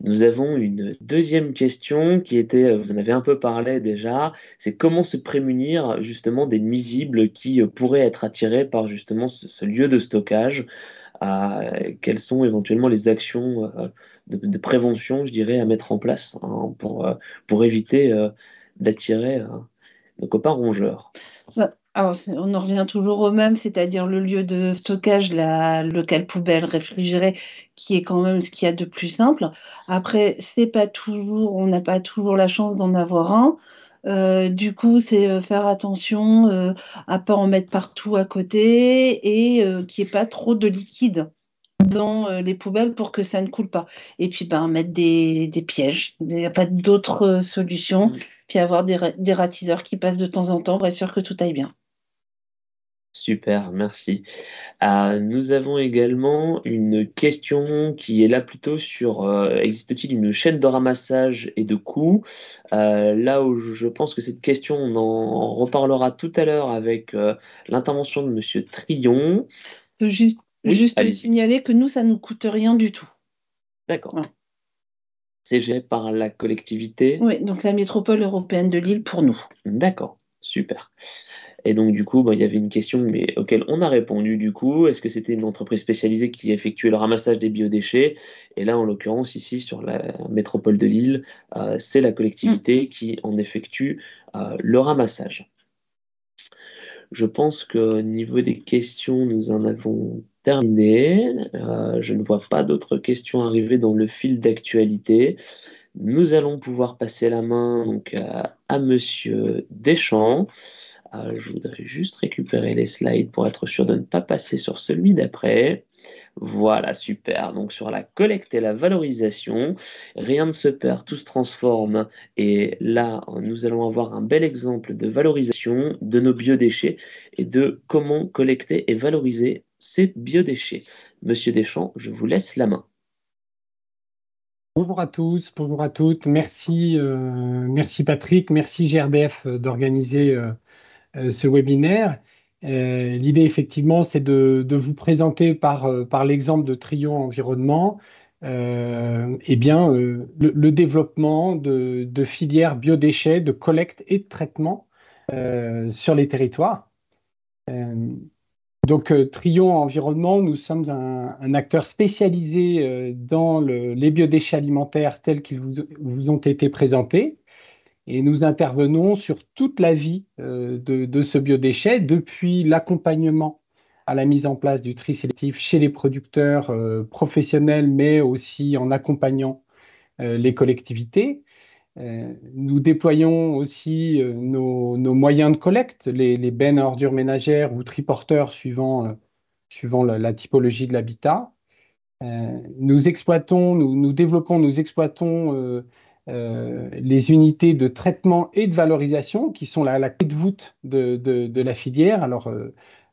A: Nous avons une deuxième question qui était, vous en avez un peu parlé déjà, c'est comment se prémunir justement des nuisibles qui pourraient être attirés par justement ce lieu de stockage. Quelles sont éventuellement les actions de prévention, je dirais, à mettre en place hein, pour éviter d'attirer nos copains rongeurs.
D: Alors, on en revient toujours au même, c'est-à-dire le lieu de stockage, le local poubelle réfrigéré, qui est quand même ce qu'il y a de plus simple. Après, c'est pas toujours, on n'a pas toujours la chance d'en avoir un. Du coup, c'est faire attention à pas en mettre partout à côté et qu'il n'y ait pas trop de liquide dans les poubelles pour que ça ne coule pas. Et puis, mettre des pièges. Il n'y a pas d'autre solution. Puis avoir des ratiseurs qui passent de temps en temps pour être sûr que tout aille bien.
A: Super, merci. Nous avons également une question qui est là plutôt sur existe-t-il une chaîne de ramassage et de coûts? Là où je pense que cette question, on en reparlera tout à l'heure avec l'intervention de Monsieur Trion.
D: peux juste,
A: Oui,
D: juste
A: allez-y.
D: signaler que nous, ça ne nous coûte rien du tout.
A: D'accord.
D: Voilà.
A: C'est géré par la collectivité?
D: Oui, donc la métropole européenne de Lille pour nous.
A: D'accord, super. Et donc, du coup, il y avait une question mais auquel on a répondu, du coup. Est-ce que c'était une entreprise spécialisée qui effectuait le ramassage des biodéchets? Et là, en l'occurrence, ici, sur la métropole de Lille, c'est la collectivité qui en effectue le ramassage. Je pense qu'au niveau des questions, nous en avons terminé. Je ne vois pas d'autres questions arriver dans le fil d'actualité. Nous allons pouvoir passer la main donc, à Monsieur Deschamps. Je voudrais juste récupérer les slides pour être sûr de ne pas passer sur celui d'après. Voilà, super. Donc sur la collecte et la valorisation, rien ne se perd, tout se transforme. Et là, nous allons avoir un bel exemple de valorisation de nos biodéchets et de comment collecter et valoriser ces biodéchets. Monsieur Deschamps, je vous laisse la main.
E: Bonjour à tous, bonjour à toutes. Merci, merci Patrick, merci GRDF d'organiser ce webinaire. L'idée, effectivement, c'est de vous présenter par l'exemple de Trion Environnement le développement de filières biodéchets, de collecte et de traitement sur les territoires. Trion Environnement, nous sommes un acteur spécialisé dans les biodéchets alimentaires tels qu'ils vous ont été présentés. Et nous intervenons sur toute la vie de ce biodéchet, depuis l'accompagnement à la mise en place du tri sélectif chez les producteurs professionnels, mais aussi en accompagnant les collectivités. Nous déployons aussi nos moyens de collecte, les bennes à ordures ménagères ou triporteurs suivant la typologie de l'habitat. Nous développons, nous exploitons les unités de traitement et de valorisation qui sont la clé de voûte de la filière. Alors,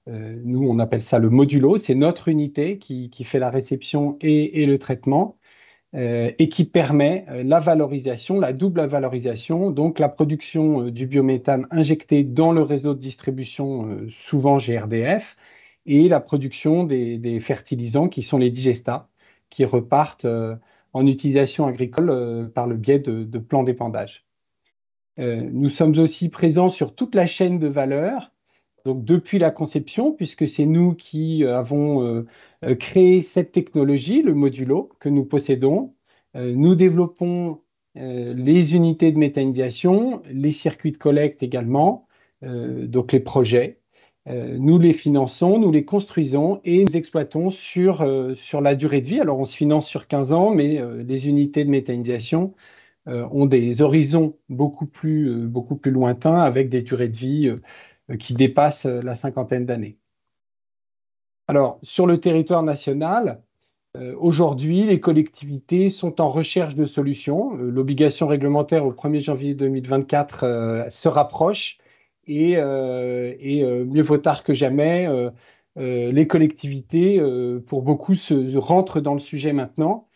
E: nous, on appelle ça le modulo. C'est notre unité qui fait la réception et le traitement et qui permet la valorisation, la double valorisation, donc la production du biométhane injecté dans le réseau de distribution, souvent GRDF, et la production des fertilisants qui sont les digestats, qui repartent en utilisation agricole par le biais de plans d'épandage. Nous sommes aussi présents sur toute la chaîne de valeur, donc depuis la conception, puisque c'est nous qui avons créé cette technologie, le modulo, que nous possédons. Nous développons les unités de méthanisation, les circuits de collecte également, donc les projets. Nous les finançons, nous les construisons et nous exploitons sur la durée de vie. Alors on se finance sur 15 ans, mais les unités de méthanisation ont des horizons beaucoup plus lointains avec des durées de vie qui dépassent la cinquantaine d'années. Alors, sur le territoire national, aujourd'hui, les collectivités sont en recherche de solutions. L'obligation réglementaire au 1er janvier 2024 se rapproche et mieux vaut tard que jamais, les collectivités, pour beaucoup, rentrent dans le sujet maintenant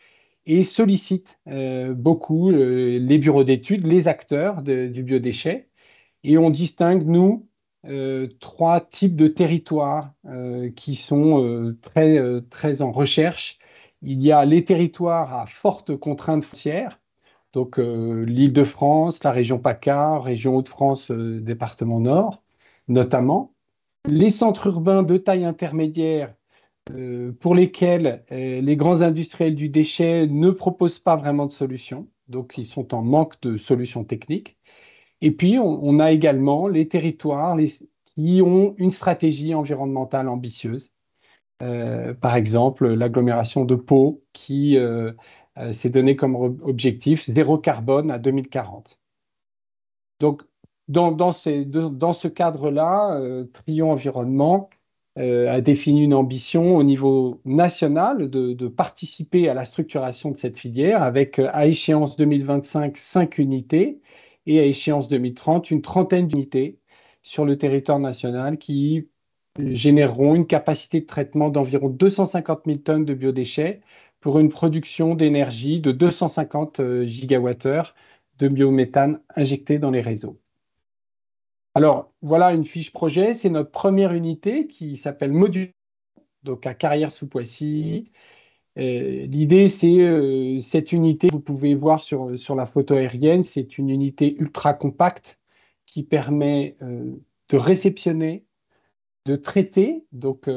E: et sollicitent beaucoup les bureaux d'études, les acteurs du biodéchet. Et on distingue, nous, trois types de territoires qui sont très en recherche. Il y a les territoires à forte contrainte foncière, donc l'Île-de-France, la région PACA, région Hauts-de-France, département Nord, notamment. Les centres urbains de taille intermédiaire pour lesquels les grands industriels du déchet ne proposent pas vraiment de solutions, donc ils sont en manque de solutions techniques. Et puis, on a également les territoires qui ont une stratégie environnementale ambitieuse. Par exemple, l'agglomération de Pau qui s'est donné comme objectif zéro carbone à 2040. Donc, dans ce cadre-là, Trion Environnement a défini une ambition au niveau national de participer à la structuration de cette filière avec, à échéance 2025, 5 unités et à échéance 2030, une trentaine d'unités sur le territoire national qui généreront une capacité de traitement d'environ 250 000 tonnes de biodéchets pour une production d'énergie de 250 gigawattheures de biométhane injecté dans les réseaux. Alors, voilà une fiche projet. C'est notre première unité qui s'appelle Module. donc à Carrières-sous-Poissy. L'idée, c'est cette unité, vous pouvez voir sur la photo aérienne, c'est une unité ultra compacte qui permet de réceptionner, de traiter, donc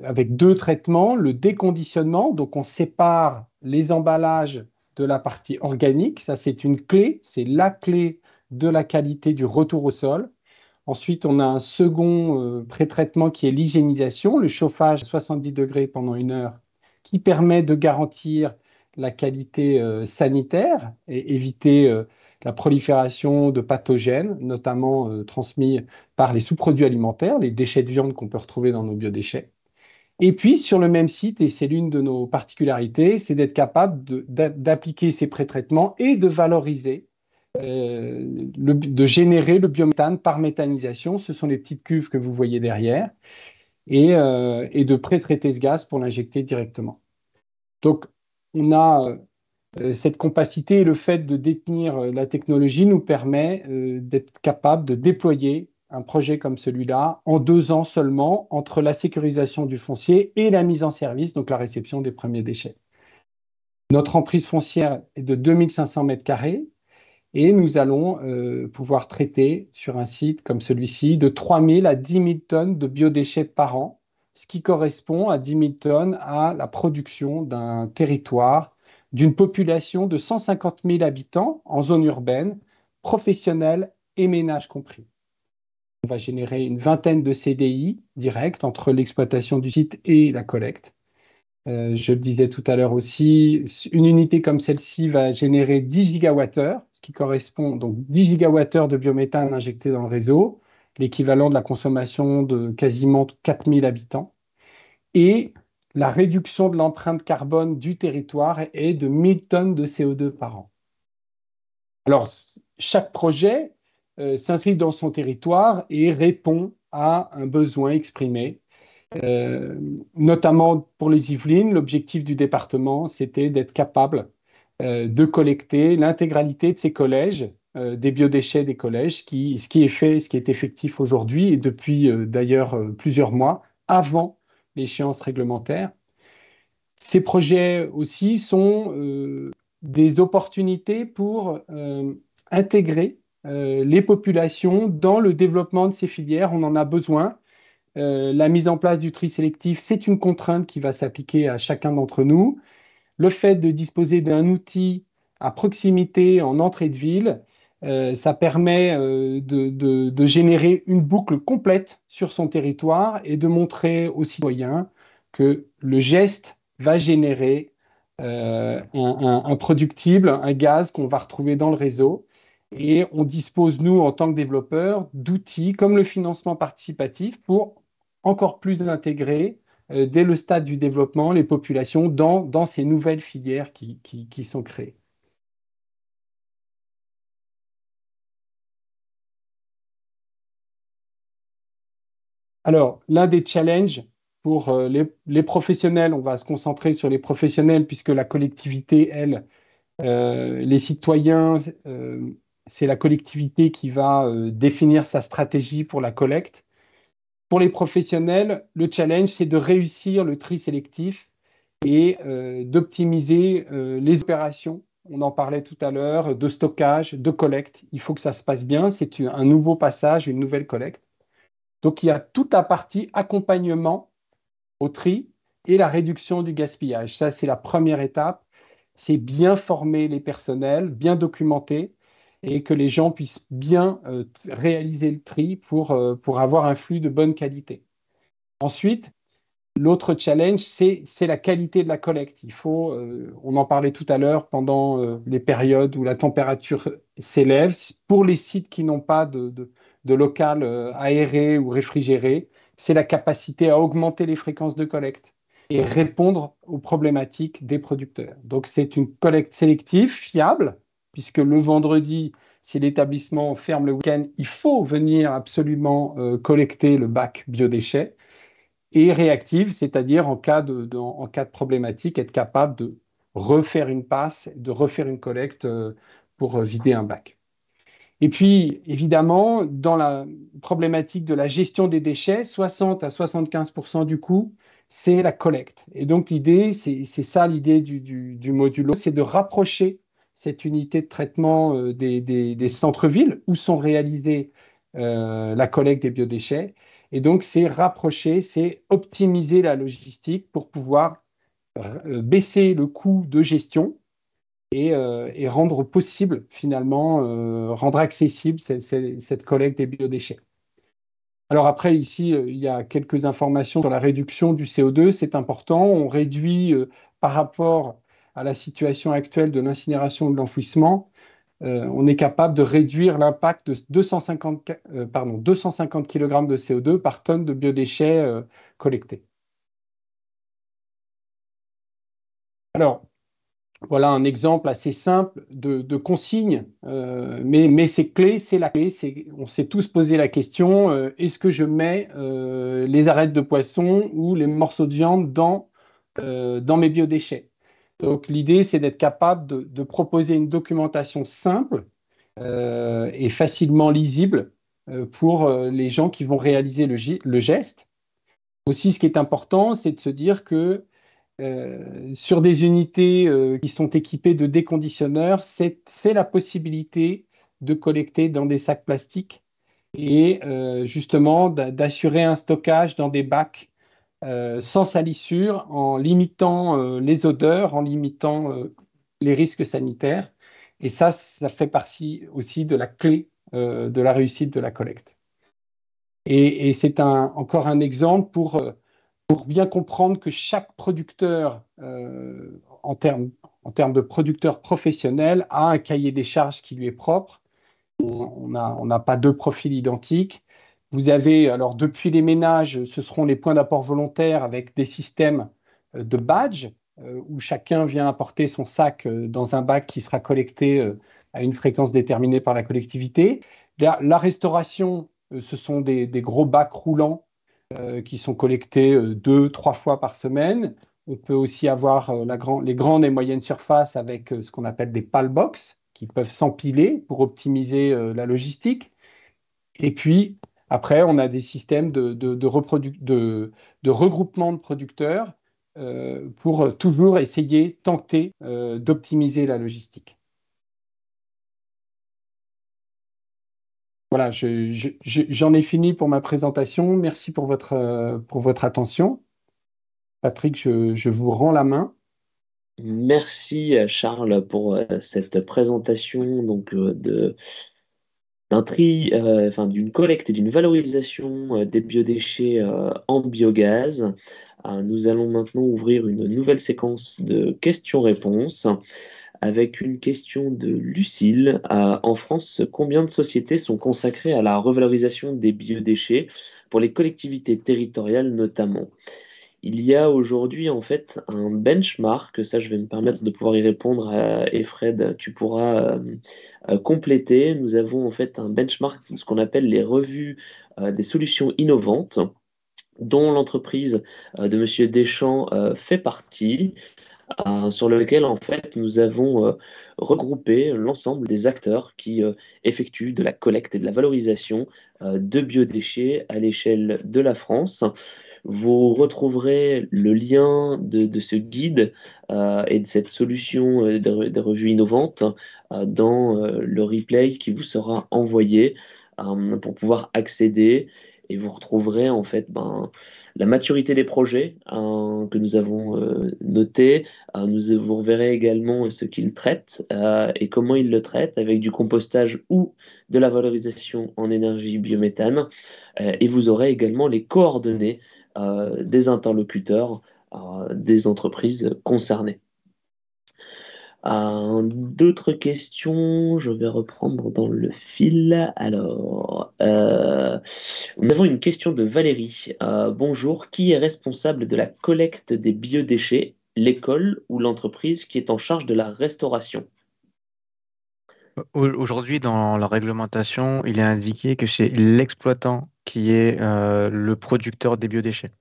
E: avec deux traitements, le déconditionnement, donc on sépare les emballages de la partie organique, ça c'est une clé, c'est la clé de la qualité du retour au sol. Ensuite, on a un second pré-traitement qui est l'hygiénisation, le chauffage à 70 degrés pendant 1 heure, qui permet de garantir la qualité sanitaire et éviter la prolifération de pathogènes, notamment transmis par les sous-produits alimentaires, les déchets de viande qu'on peut retrouver dans nos biodéchets. Et puis, sur le même site, et c'est l'une de nos particularités, c'est d'être capable d'appliquer ces pré-traitements et de valoriser de générer le biométhane par méthanisation. Ce sont les petites cuves que vous voyez derrière, et de pré-traiter ce gaz pour l'injecter directement. Donc, on a cette capacité et le fait de détenir la technologie nous permet d'être capable de déployer un projet comme celui-là en 2 ans seulement entre la sécurisation du foncier et la mise en service, donc la réception des premiers déchets. Notre emprise foncière est de 2500 mètres carrés. Et nous allons pouvoir traiter sur un site comme celui-ci de 3 000 à 10 000 tonnes de biodéchets par an, ce qui correspond à 10 000 tonnes à la production d'un territoire, d'une population de 150 000 habitants en zone urbaine, professionnels et ménages compris. On va générer une vingtaine de CDI directs entre l'exploitation du site et la collecte. Je le disais tout à l'heure aussi, une unité comme celle-ci va générer 10 gigawattheures, ce qui correspond donc 10 gigawattheures de biométhane injecté dans le réseau, l'équivalent de la consommation de quasiment 4000 habitants. Et la réduction de l'empreinte carbone du territoire est de 1000 tonnes de CO2 par an. Alors, chaque projet s'inscrit dans son territoire et répond à un besoin exprimé. Notamment pour les Yvelines, l'objectif du département, c'était d'être capable de collecter l'intégralité de ces collèges, des biodéchets des collèges, ce qui est fait, ce qui est effectif aujourd'hui et depuis d'ailleurs plusieurs mois avant l'échéance réglementaire. Ces projets aussi sont des opportunités pour intégrer les populations dans le développement de ces filières. On en a besoin. La mise en place du tri sélectif, c'est une contrainte qui va s'appliquer à chacun d'entre nous. Le fait de disposer d'un outil à proximité en entrée de ville, ça permet de générer une boucle complète sur son territoire et de montrer aux citoyens que le geste va générer un productible, un gaz qu'on va retrouver dans le réseau. Et on dispose, nous, en tant que développeurs, d'outils comme le financement participatif pour encore plus intégrer, dès le stade du développement, les populations dans ces nouvelles filières qui sont créées. Alors, l'un des challenges pour les professionnels, on va se concentrer sur les professionnels puisque la collectivité, elle, les citoyens, c'est la collectivité qui va définir sa stratégie pour la collecte. Pour les professionnels, le challenge, c'est de réussir le tri sélectif et d'optimiser les opérations. On en parlait tout à l'heure, de stockage, de collecte. Il faut que ça se passe bien. C'est un nouveau passage, une nouvelle collecte. Donc, il y a toute la partie accompagnement au tri et la réduction du gaspillage. Ça, c'est la première étape. C'est bien former les personnels, bien documenter et que les gens puissent bien réaliser le tri pour avoir un flux de bonne qualité. Ensuite, l'autre challenge, c'est la qualité de la collecte. Il faut, on en parlait tout à l'heure, pendant les périodes où la température s'élève, pour les sites qui n'ont pas de local aéré ou réfrigéré, c'est la capacité à augmenter les fréquences de collecte et répondre aux problématiques des producteurs. Donc, c'est une collecte sélective, fiable, puisque le vendredi, si l'établissement ferme le week-end, il faut venir absolument collecter le bac biodéchets, et réactive, c'est-à-dire en cas de problématique, être capable de refaire une passe, de refaire une collecte pour vider un bac. Et puis, évidemment, dans la problématique de la gestion des déchets, 60 à 75% du coût, c'est la collecte. Et donc, l'idée, c'est ça l'idée du modulo, c'est de rapprocher cette unité de traitement des centres-villes où sont réalisées la collecte des biodéchets. Et donc, c'est rapprocher, c'est optimiser la logistique pour pouvoir baisser le coût de gestion et rendre possible, finalement, rendre accessible cette collecte des biodéchets. Alors après, ici, il y a quelques informations sur la réduction du CO2. C'est important. On réduit par rapport à la situation actuelle de l'incinération et de l'enfouissement, on est capable de réduire l'impact de 250 kg de CO2 par tonne de biodéchets collectés. Alors, voilà un exemple assez simple de consigne, mais c'est clé, c'est la clé. On s'est tous posé la question, est-ce que je mets les arêtes de poisson ou les morceaux de viande dans mes biodéchets? Donc l'idée, c'est d'être capable de proposer une documentation simple et facilement lisible pour les gens qui vont réaliser le geste. Aussi, ce qui est important, c'est de se dire que sur des unités qui sont équipées de déconditionneurs, c'est la possibilité de collecter dans des sacs plastiques et justement d'assurer un stockage dans des bacs sans salissure, en limitant les odeurs, en limitant les risques sanitaires. Et ça fait partie aussi de la clé de la réussite de la collecte. Et c'est encore un exemple pour bien comprendre que chaque producteur, en termes de producteur professionnel, a un cahier des charges qui lui est propre. On n'a pas deux profils identiques. Vous avez, alors depuis les ménages, ce seront les points d'apport volontaires avec des systèmes de badge où chacun vient apporter son sac dans un bac qui sera collecté à une fréquence déterminée par la collectivité. La restauration, ce sont des gros bacs roulants qui sont collectés 2, 3 fois par semaine. On peut aussi avoir les grandes et moyennes surfaces avec ce qu'on appelle des pallbox qui peuvent s'empiler pour optimiser la logistique. Et puis, après, on a des systèmes de regroupement de producteurs pour toujours essayer, tenter d'optimiser la logistique. Voilà, j'en ai fini pour ma présentation. Merci pour votre attention. Patrick, je vous rends la main.
A: Merci Charles pour cette présentation donc, d'un tri, enfin, d'une collecte et d'une valorisation des biodéchets en biogaz. Nous allons maintenant ouvrir une nouvelle séquence de questions-réponses avec une question de Lucille. En France, combien de sociétés sont consacrées à la revalorisation des biodéchets pour les collectivités territoriales notamment? Il y a aujourd'hui en fait un benchmark, ça je vais me permettre de pouvoir y répondre, et Fred, tu pourras compléter. Nous avons en fait un benchmark, ce qu'on appelle les revues des solutions innovantes, dont l'entreprise de Monsieur Deschamps fait partie, sur lequel en fait nous avons regroupé l'ensemble des acteurs qui effectuent de la collecte et de la valorisation de biodéchets à l'échelle de la France. Vous retrouverez le lien de ce guide et de cette solution des revues innovantes dans le replay qui vous sera envoyé pour pouvoir accéder, et vous retrouverez en fait la maturité des projets que nous avons notés. Vous verrez également ce qu'ils traitent et comment ils le traitent avec du compostage ou de la valorisation en énergie biométhane. Et vous aurez également les coordonnées des interlocuteurs des entreprises concernées. D'autres questions, je vais reprendre dans le fil. Alors, nous avons une question de Valérie. Bonjour, qui est responsable de la collecte des biodéchets, l'école ou l'entreprise qui est en charge de la restauration?
C: Aujourd'hui, dans la réglementation, il est indiqué que c'est l'exploitant qui est le producteur des biodéchets.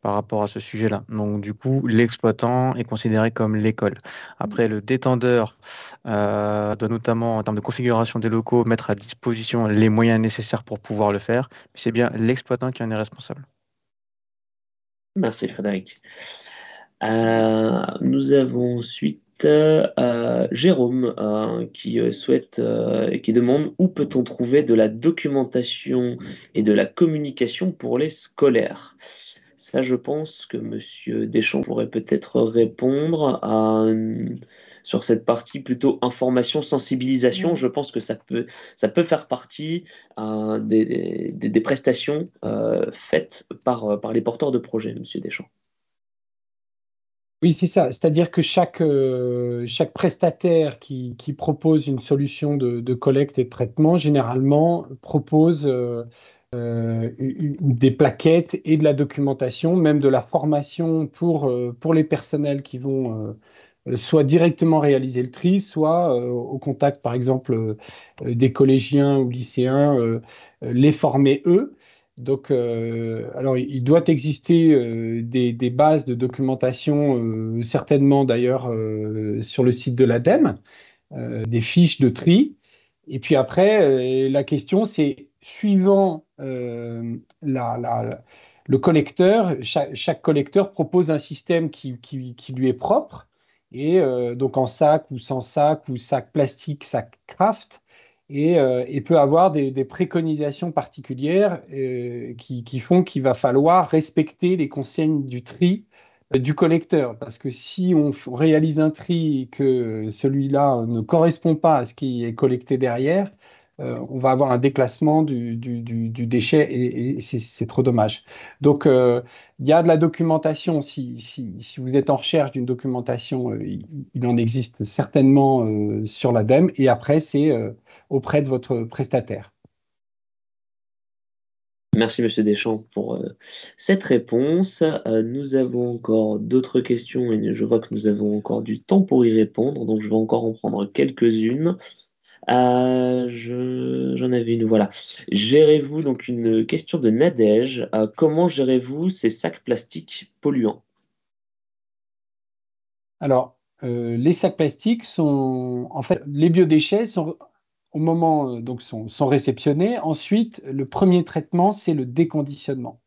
C: par rapport à ce sujet-là. Donc, du coup, l'exploitant est considéré comme l'école. Après, le détendeur doit notamment, en termes de configuration des locaux, mettre à disposition les moyens nécessaires pour pouvoir le faire. Mais c'est bien l'exploitant qui en est responsable.
A: Merci Frédéric. Nous avons ensuite Jérôme qui souhaite et qui demande où peut-on trouver de la documentation et de la communication pour les scolaires. Ça, je pense que Monsieur Deschamps pourrait peut-être répondre sur cette partie plutôt information, sensibilisation. Je pense que ça peut faire partie des prestations faites par les porteurs de projets, Monsieur Deschamps.
E: Oui, c'est ça. C'est-à-dire que chaque prestataire qui propose une solution de collecte et de traitement, généralement, propose des plaquettes et de la documentation, même de la formation pour les personnels qui vont soit directement réaliser le tri, soit au contact, par exemple, des collégiens ou lycéens, les former eux. Donc, alors, il doit exister des bases de documentation, certainement d'ailleurs sur le site de l'ADEME, des fiches de tri. Et puis après, la question, c'est suivant le collecteur, chaque collecteur propose un système qui lui est propre. Et donc en sac ou sans sac ou sac plastique, sac craft. Et peut avoir des préconisations particulières qui font qu'il va falloir respecter les consignes du tri du collecteur. Parce que si on réalise un tri et que celui-là ne correspond pas à ce qui est collecté derrière, on va avoir un déclassement du déchet et c'est trop dommage. Donc, il y a de la documentation. Si vous êtes en recherche d'une documentation, il en existe certainement sur l'ADEME. Et après, c'est auprès de votre prestataire.
A: Merci Monsieur Deschamps pour cette réponse. Nous avons encore d'autres questions et je vois que nous avons encore du temps pour y répondre, donc je vais encore en prendre quelques-unes. J'en avais une, voilà. Gérez-vous, donc une question de Nadège. Comment gérez-vous ces sacs plastiques polluants?
E: Alors, les sacs plastiques sont, en fait, les biodéchets sont, au moment, donc sont réceptionnés. Ensuite, le premier traitement, c'est le déconditionnement.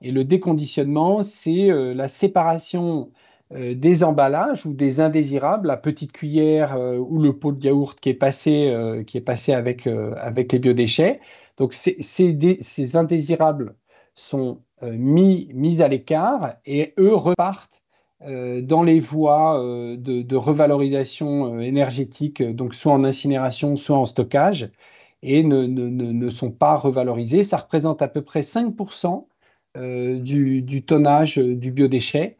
E: Et le déconditionnement, c'est la séparation des emballages ou des indésirables, la petite cuillère ou le pot de yaourt qui est passé avec les biodéchets. Donc, ces indésirables sont mis à l'écart et eux repartent dans les voies de revalorisation énergétique, donc soit en incinération, soit en stockage, et ne sont pas revalorisés. Ça représente à peu près 5% du tonnage du biodéchet.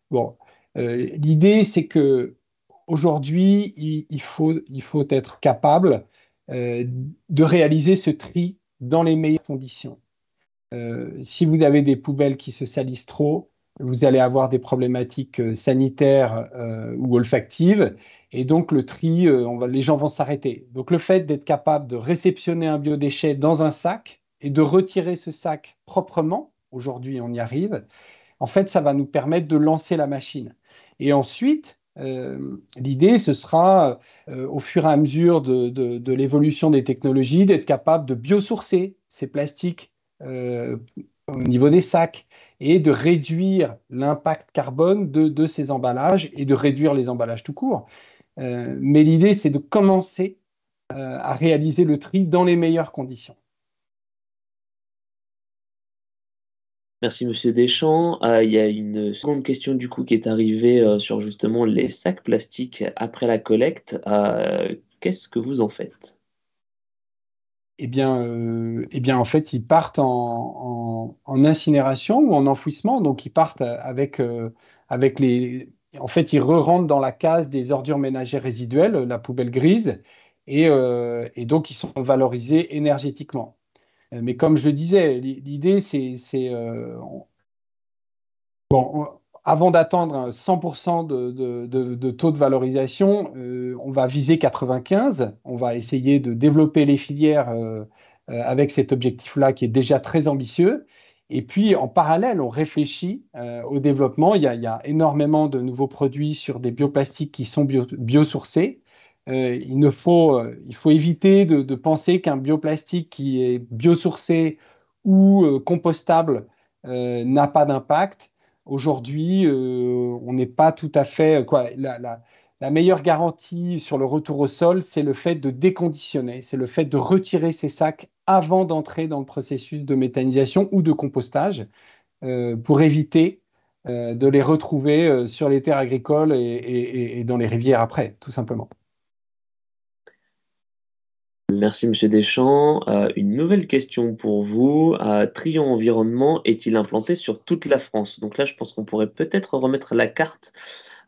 E: Bon, l'idée, c'est que aujourd'hui, il faut être capable de réaliser ce tri dans les meilleures conditions. Si vous avez des poubelles qui se salissent trop, vous allez avoir des problématiques sanitaires ou olfactives, et donc le tri, les gens vont s'arrêter. Donc le fait d'être capable de réceptionner un biodéchet dans un sac et de retirer ce sac proprement, aujourd'hui on y arrive, en fait ça va nous permettre de lancer la machine. Et ensuite, l'idée, ce sera, au fur et à mesure de l'évolution des technologies, d'être capable de biosourcer ces plastiques euh, au niveau des sacs et de réduire l'impact carbone de ces emballages et de réduire les emballages tout court. Mais l'idée, c'est de commencer à réaliser le tri dans les meilleures conditions.
A: Merci Monsieur Deschamps. Il y a une seconde question du coup qui est arrivée sur justement les sacs plastiques après la collecte. Qu'est-ce que vous en faites?
E: En fait, ils partent en incinération ou en enfouissement. Donc, ils partent avec les. En fait, ils re-rentrent dans la case des ordures ménagères résiduelles, la poubelle grise, et donc ils sont valorisés énergétiquement. Mais comme je le disais, l'idée, bon, avant d'attendre 100% de taux de valorisation, on va viser 95. On va essayer de développer les filières avec cet objectif-là qui est déjà très ambitieux. Et puis, en parallèle, on réfléchit au développement. Il y a énormément de nouveaux produits sur des bioplastiques qui sont biosourcés. Il faut éviter de penser qu'un bioplastique qui est biosourcé ou compostable n'a pas d'impact. Aujourd'hui, on n'est pas tout à fait, quoi. La meilleure garantie sur le retour au sol, c'est le fait de déconditionner, c'est le fait de retirer ces sacs avant d'entrer dans le processus de méthanisation ou de compostage pour éviter de les retrouver sur les terres agricoles et dans les rivières après, tout simplement.
A: Merci, Monsieur Deschamps. Une nouvelle question pour vous. Trion Environnement est-il implanté sur toute la France? Donc là, je pense qu'on pourrait peut-être remettre la carte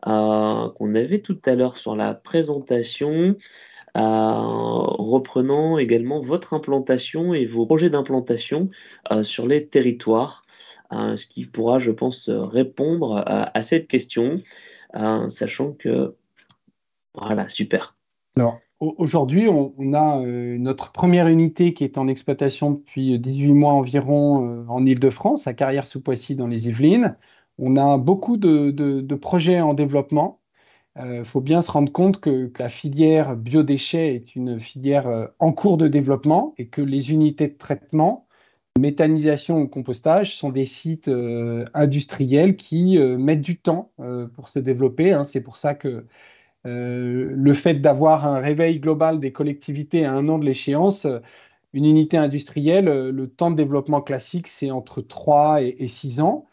A: qu'on avait tout à l'heure sur la présentation, reprenant également votre implantation et vos projets d'implantation sur les territoires, ce qui pourra, je pense, répondre à cette question, sachant que... Voilà, super.
E: Alors, aujourd'hui, on a notre première unité qui est en exploitation depuis 18 mois environ en Île-de-France, à Carrière-sous-Poissy dans les Yvelines. On a beaucoup de projets en développement. Il faut bien se rendre compte que la filière biodéchets est une filière en cours de développement et que les unités de traitement, méthanisation ou compostage sont des sites industriels qui mettent du temps pour se développer, hein. C'est pour ça que le fait d'avoir un réveil global des collectivités à 1 an de l'échéance, une unité industrielle, le temps de développement classique, c'est entre 3 et 6 ans.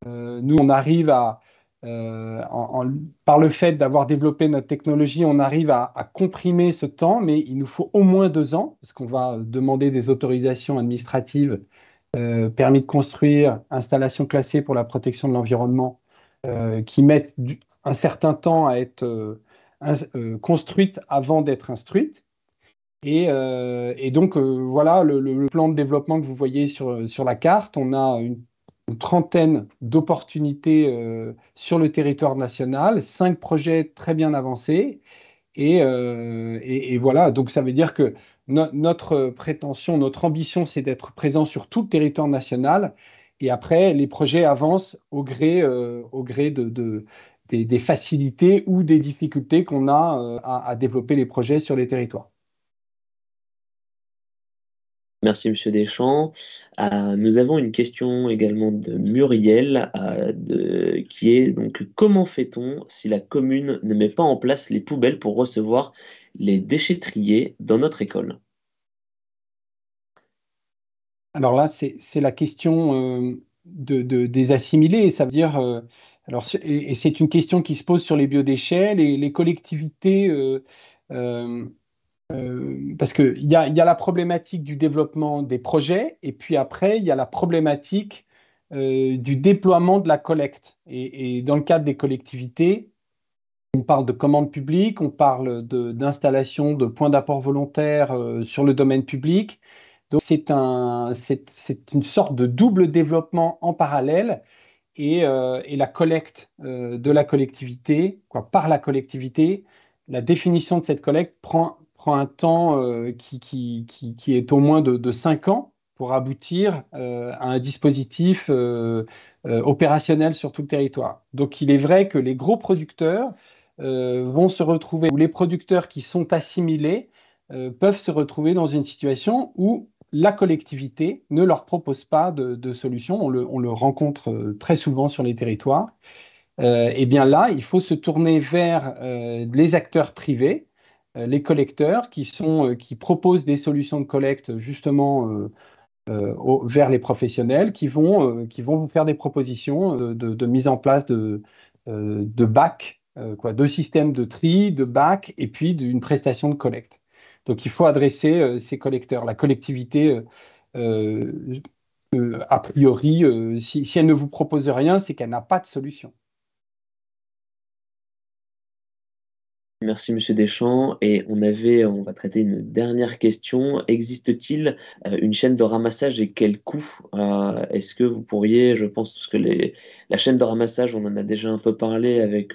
E: Nous, on arrive par le fait d'avoir développé notre technologie, on arrive à comprimer ce temps, mais il nous faut au moins 2 ans, parce qu'on va demander des autorisations administratives, permis de construire, installation classée pour la protection de l'environnement, qui mettent un certain temps à être construites avant d'être instruites. Et donc, voilà le plan de développement que vous voyez sur la carte. On a une trentaine d'opportunités sur le territoire national, 5 projets très bien avancés. Et voilà, donc ça veut dire que notre prétention, notre ambition, c'est d'être présent sur tout le territoire national. Et après, les projets avancent au gré des facilités ou des difficultés qu'on a à développer les projets sur les territoires.
A: Merci, Monsieur Deschamps. Nous avons une question également de Muriel, qui est donc comment fait-on si la commune ne met pas en place les poubelles pour recevoir les déchetteriers dans notre école?
E: Alors là, c'est la question des assimilés. Ça veut dire, et c'est une question qui se pose sur les biodéchets, les collectivités, parce qu'il y a la problématique du développement des projets, et puis après, il y a la problématique du déploiement de la collecte. Et dans le cadre des collectivités, on parle de commandes publiques, on parle d'installation de points d'apport volontaires sur le domaine public. Donc c'est une sorte de double développement en parallèle et la collecte de la collectivité, par la collectivité, la définition de cette collecte prend un temps qui est au moins de 5 ans pour aboutir à un dispositif opérationnel sur tout le territoire. Donc il est vrai que les gros producteurs vont se retrouver, ou les producteurs qui sont assimilés peuvent se retrouver dans une situation où la collectivité ne leur propose pas de solution. On le rencontre très souvent sur les territoires. Et bien là, il faut se tourner vers les acteurs privés, les collecteurs qui proposent des solutions de collecte justement vers les professionnels qui vont vous faire des propositions de mise en place de bacs, de systèmes de tri, de bacs et puis d'une prestation de collecte. Donc il faut adresser ces collecteurs. La collectivité, a priori, si elle ne vous propose rien, c'est qu'elle n'a pas de solution.
A: Merci, Monsieur Deschamps. Et on va traiter une dernière question. Existe-t-il une chaîne de ramassage et quel coût? Est-ce que vous pourriez, je pense, parce que la chaîne de ramassage, on en a déjà un peu parlé avec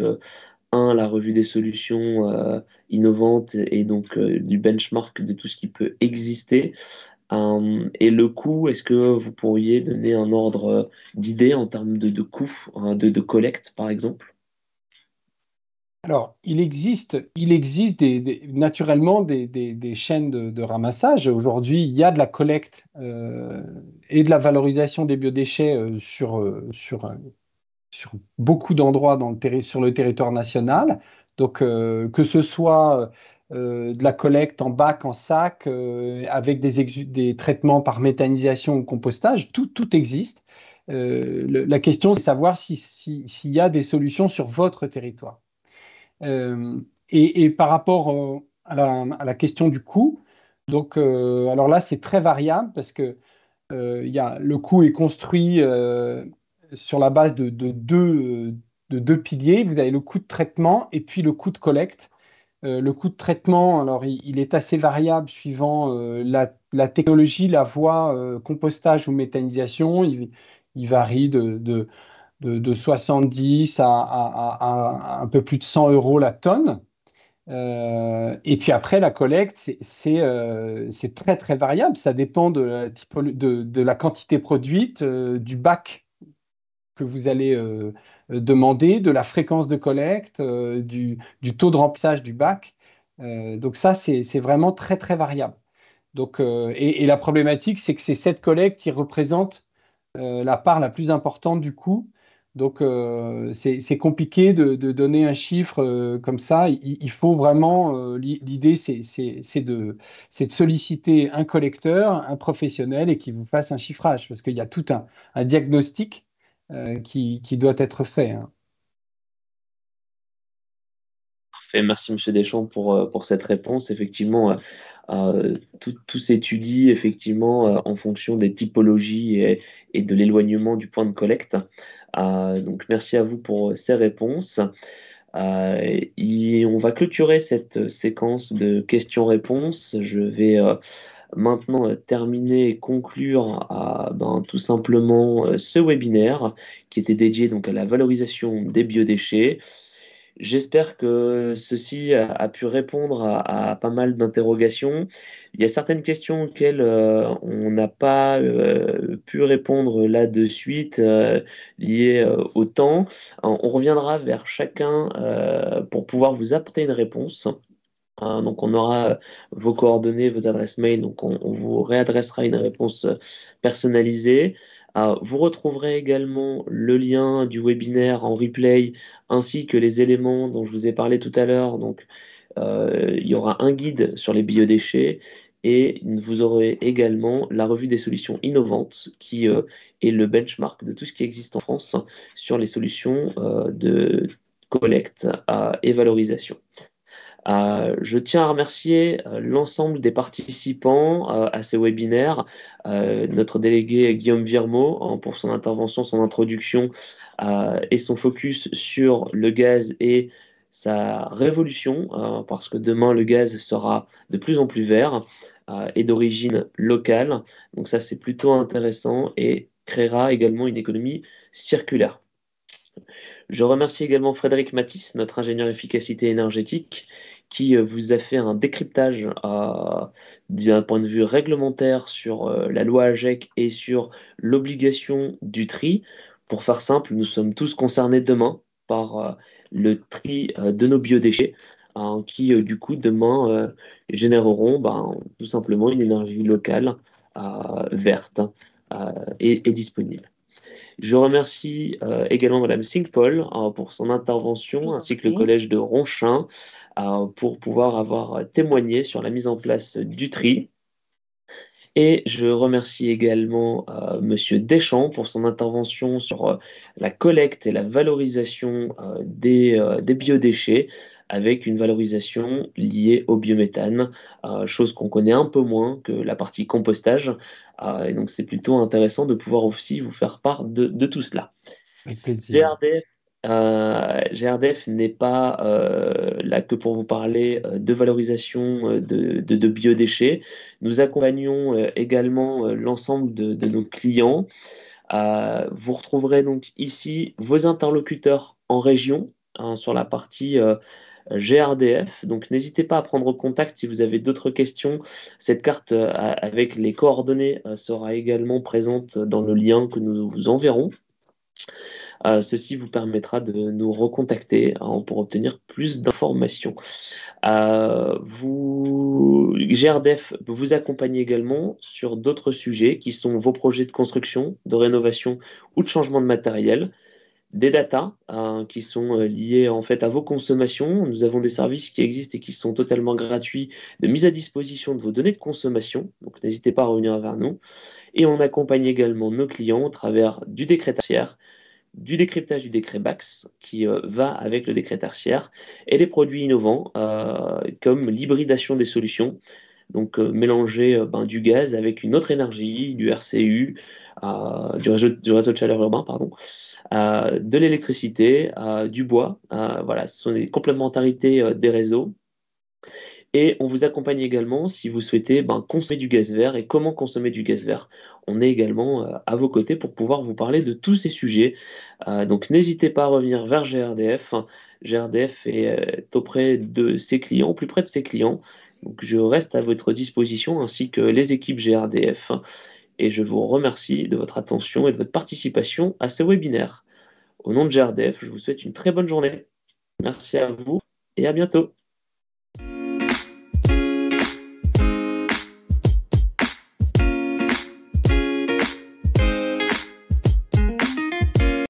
A: la revue des solutions innovantes et donc du benchmark de tout ce qui peut exister. Et le coût, est-ce que vous pourriez donner un ordre d'idée en termes de coût de collecte, par exemple?
E: Alors, il existe naturellement des chaînes de ramassage. Aujourd'hui, il y a de la collecte et de la valorisation des biodéchets sur beaucoup d'endroits sur le territoire national. Donc, que ce soit de la collecte en bac, en sac, avec des traitements par méthanisation ou compostage, tout existe. La question, c'est de savoir s'il y a des solutions sur votre territoire. Et par rapport à la question du coût, donc, alors là, c'est très variable parce que le coût est construit sur la base de deux piliers. Vous avez le coût de traitement et puis le coût de collecte. Le coût de traitement, alors il est assez variable suivant la technologie, la voie compostage ou méthanisation. Il varie de 70 à un peu plus de 100 euros la tonne. Et puis après, la collecte, c'est très très variable. Ça dépend de la quantité produite, du bac que vous allez demander, de la fréquence de collecte, du taux de remplissage du bac. Donc ça, c'est vraiment très très variable. Donc, et la problématique, c'est que c'est cette collecte qui représente la part la plus importante du coût. Donc, c'est compliqué de donner un chiffre comme ça. Il faut vraiment, l'idée, c'est de solliciter un collecteur, un professionnel et qui vous fasse un chiffrage parce qu'il y a tout un diagnostic qui doit être fait, hein.
A: Parfait, merci Monsieur Deschamps pour cette réponse. Effectivement, tout s'étudie effectivement en fonction des typologies et de l'éloignement du point de collecte. Donc merci à vous pour ces réponses. On va clôturer cette séquence de questions-réponses. Je vais maintenant terminer et conclure tout simplement ce webinaire qui était dédié donc à la valorisation des biodéchets. J'espère que ceci a pu répondre à pas mal d'interrogations. Il y a certaines questions auxquelles on n'a pas pu répondre là de suite, liées au temps. On reviendra vers chacun pour pouvoir vous apporter une réponse. Donc on aura vos coordonnées, vos adresses mail, donc on vous réadressera une réponse personnalisée. Vous retrouverez également le lien du webinaire en replay ainsi que les éléments dont je vous ai parlé tout à l'heure. Donc il y aura un guide sur les biodéchets et vous aurez également la revue des solutions innovantes qui est le benchmark de tout ce qui existe en France sur les solutions de collecte et valorisation. Je tiens à remercier l'ensemble des participants à ces webinaires, notre délégué Guillaume Virmot pour son intervention, son introduction et son focus sur le gaz et sa révolution, parce que demain le gaz sera de plus en plus vert et d'origine locale. Donc ça c'est plutôt intéressant et créera également une économie circulaire. Je remercie également Frédéric Matisse, notre ingénieur efficacité énergétique, qui vous a fait un décryptage d'un point de vue réglementaire sur la loi AGEC et sur l'obligation du tri. Pour faire simple, nous sommes tous concernés demain par le tri de nos biodéchets, qui du coup demain généreront tout simplement une énergie locale verte et disponible. Je remercie également Madame Singh-Paul pour son intervention, ainsi que le collège de Ronchin pour pouvoir avoir témoigné sur la mise en place du tri. Et je remercie également Monsieur Deschamps pour son intervention sur la collecte et la valorisation des biodéchets avec une valorisation liée au biométhane, chose qu'on connaît un peu moins que la partie compostage. Et donc c'est plutôt intéressant de pouvoir aussi vous faire part de tout cela.
E: Avec plaisir.
A: GRDF n'est pas là que pour vous parler de valorisation de biodéchets. Nous accompagnons également l'ensemble de nos clients. Vous retrouverez donc ici vos interlocuteurs en région, hein, sur la partie GRDF. Donc n'hésitez pas à prendre contact si vous avez d'autres questions. Cette carte avec les coordonnées sera également présente dans le lien que nous vous enverrons. Ceci vous permettra de nous recontacter pour obtenir plus d'informations. GRDF vous accompagne également sur d'autres sujets qui sont vos projets de construction, de rénovation ou de changement de matériel, des datas qui sont liées en fait à vos consommations. Nous avons des services qui existent et qui sont totalement gratuits de mise à disposition de vos données de consommation. Donc n'hésitez pas à revenir vers nous. Et on accompagne également nos clients au travers du décret tertiaire, du décryptage du décret BAX qui va avec le décret tertiaire et des produits innovants comme l'hybridation des solutions. Donc mélanger du gaz avec une autre énergie, du RCU, du réseau de chaleur urbain, pardon, de l'électricité, du bois. Voilà, ce sont les complémentarités des réseaux. Et on vous accompagne également si vous souhaitez consommer du gaz vert et comment consommer du gaz vert. On est également à vos côtés pour pouvoir vous parler de tous ces sujets. Donc n'hésitez pas à revenir vers GRDF. GRDF est auprès de ses clients, plus près de ses clients. Donc je reste à votre disposition ainsi que les équipes GRDF. Et je vous remercie de votre attention et de votre participation à ce webinaire. Au nom de GRDF, je vous souhaite une très bonne journée. Merci à vous et à bientôt.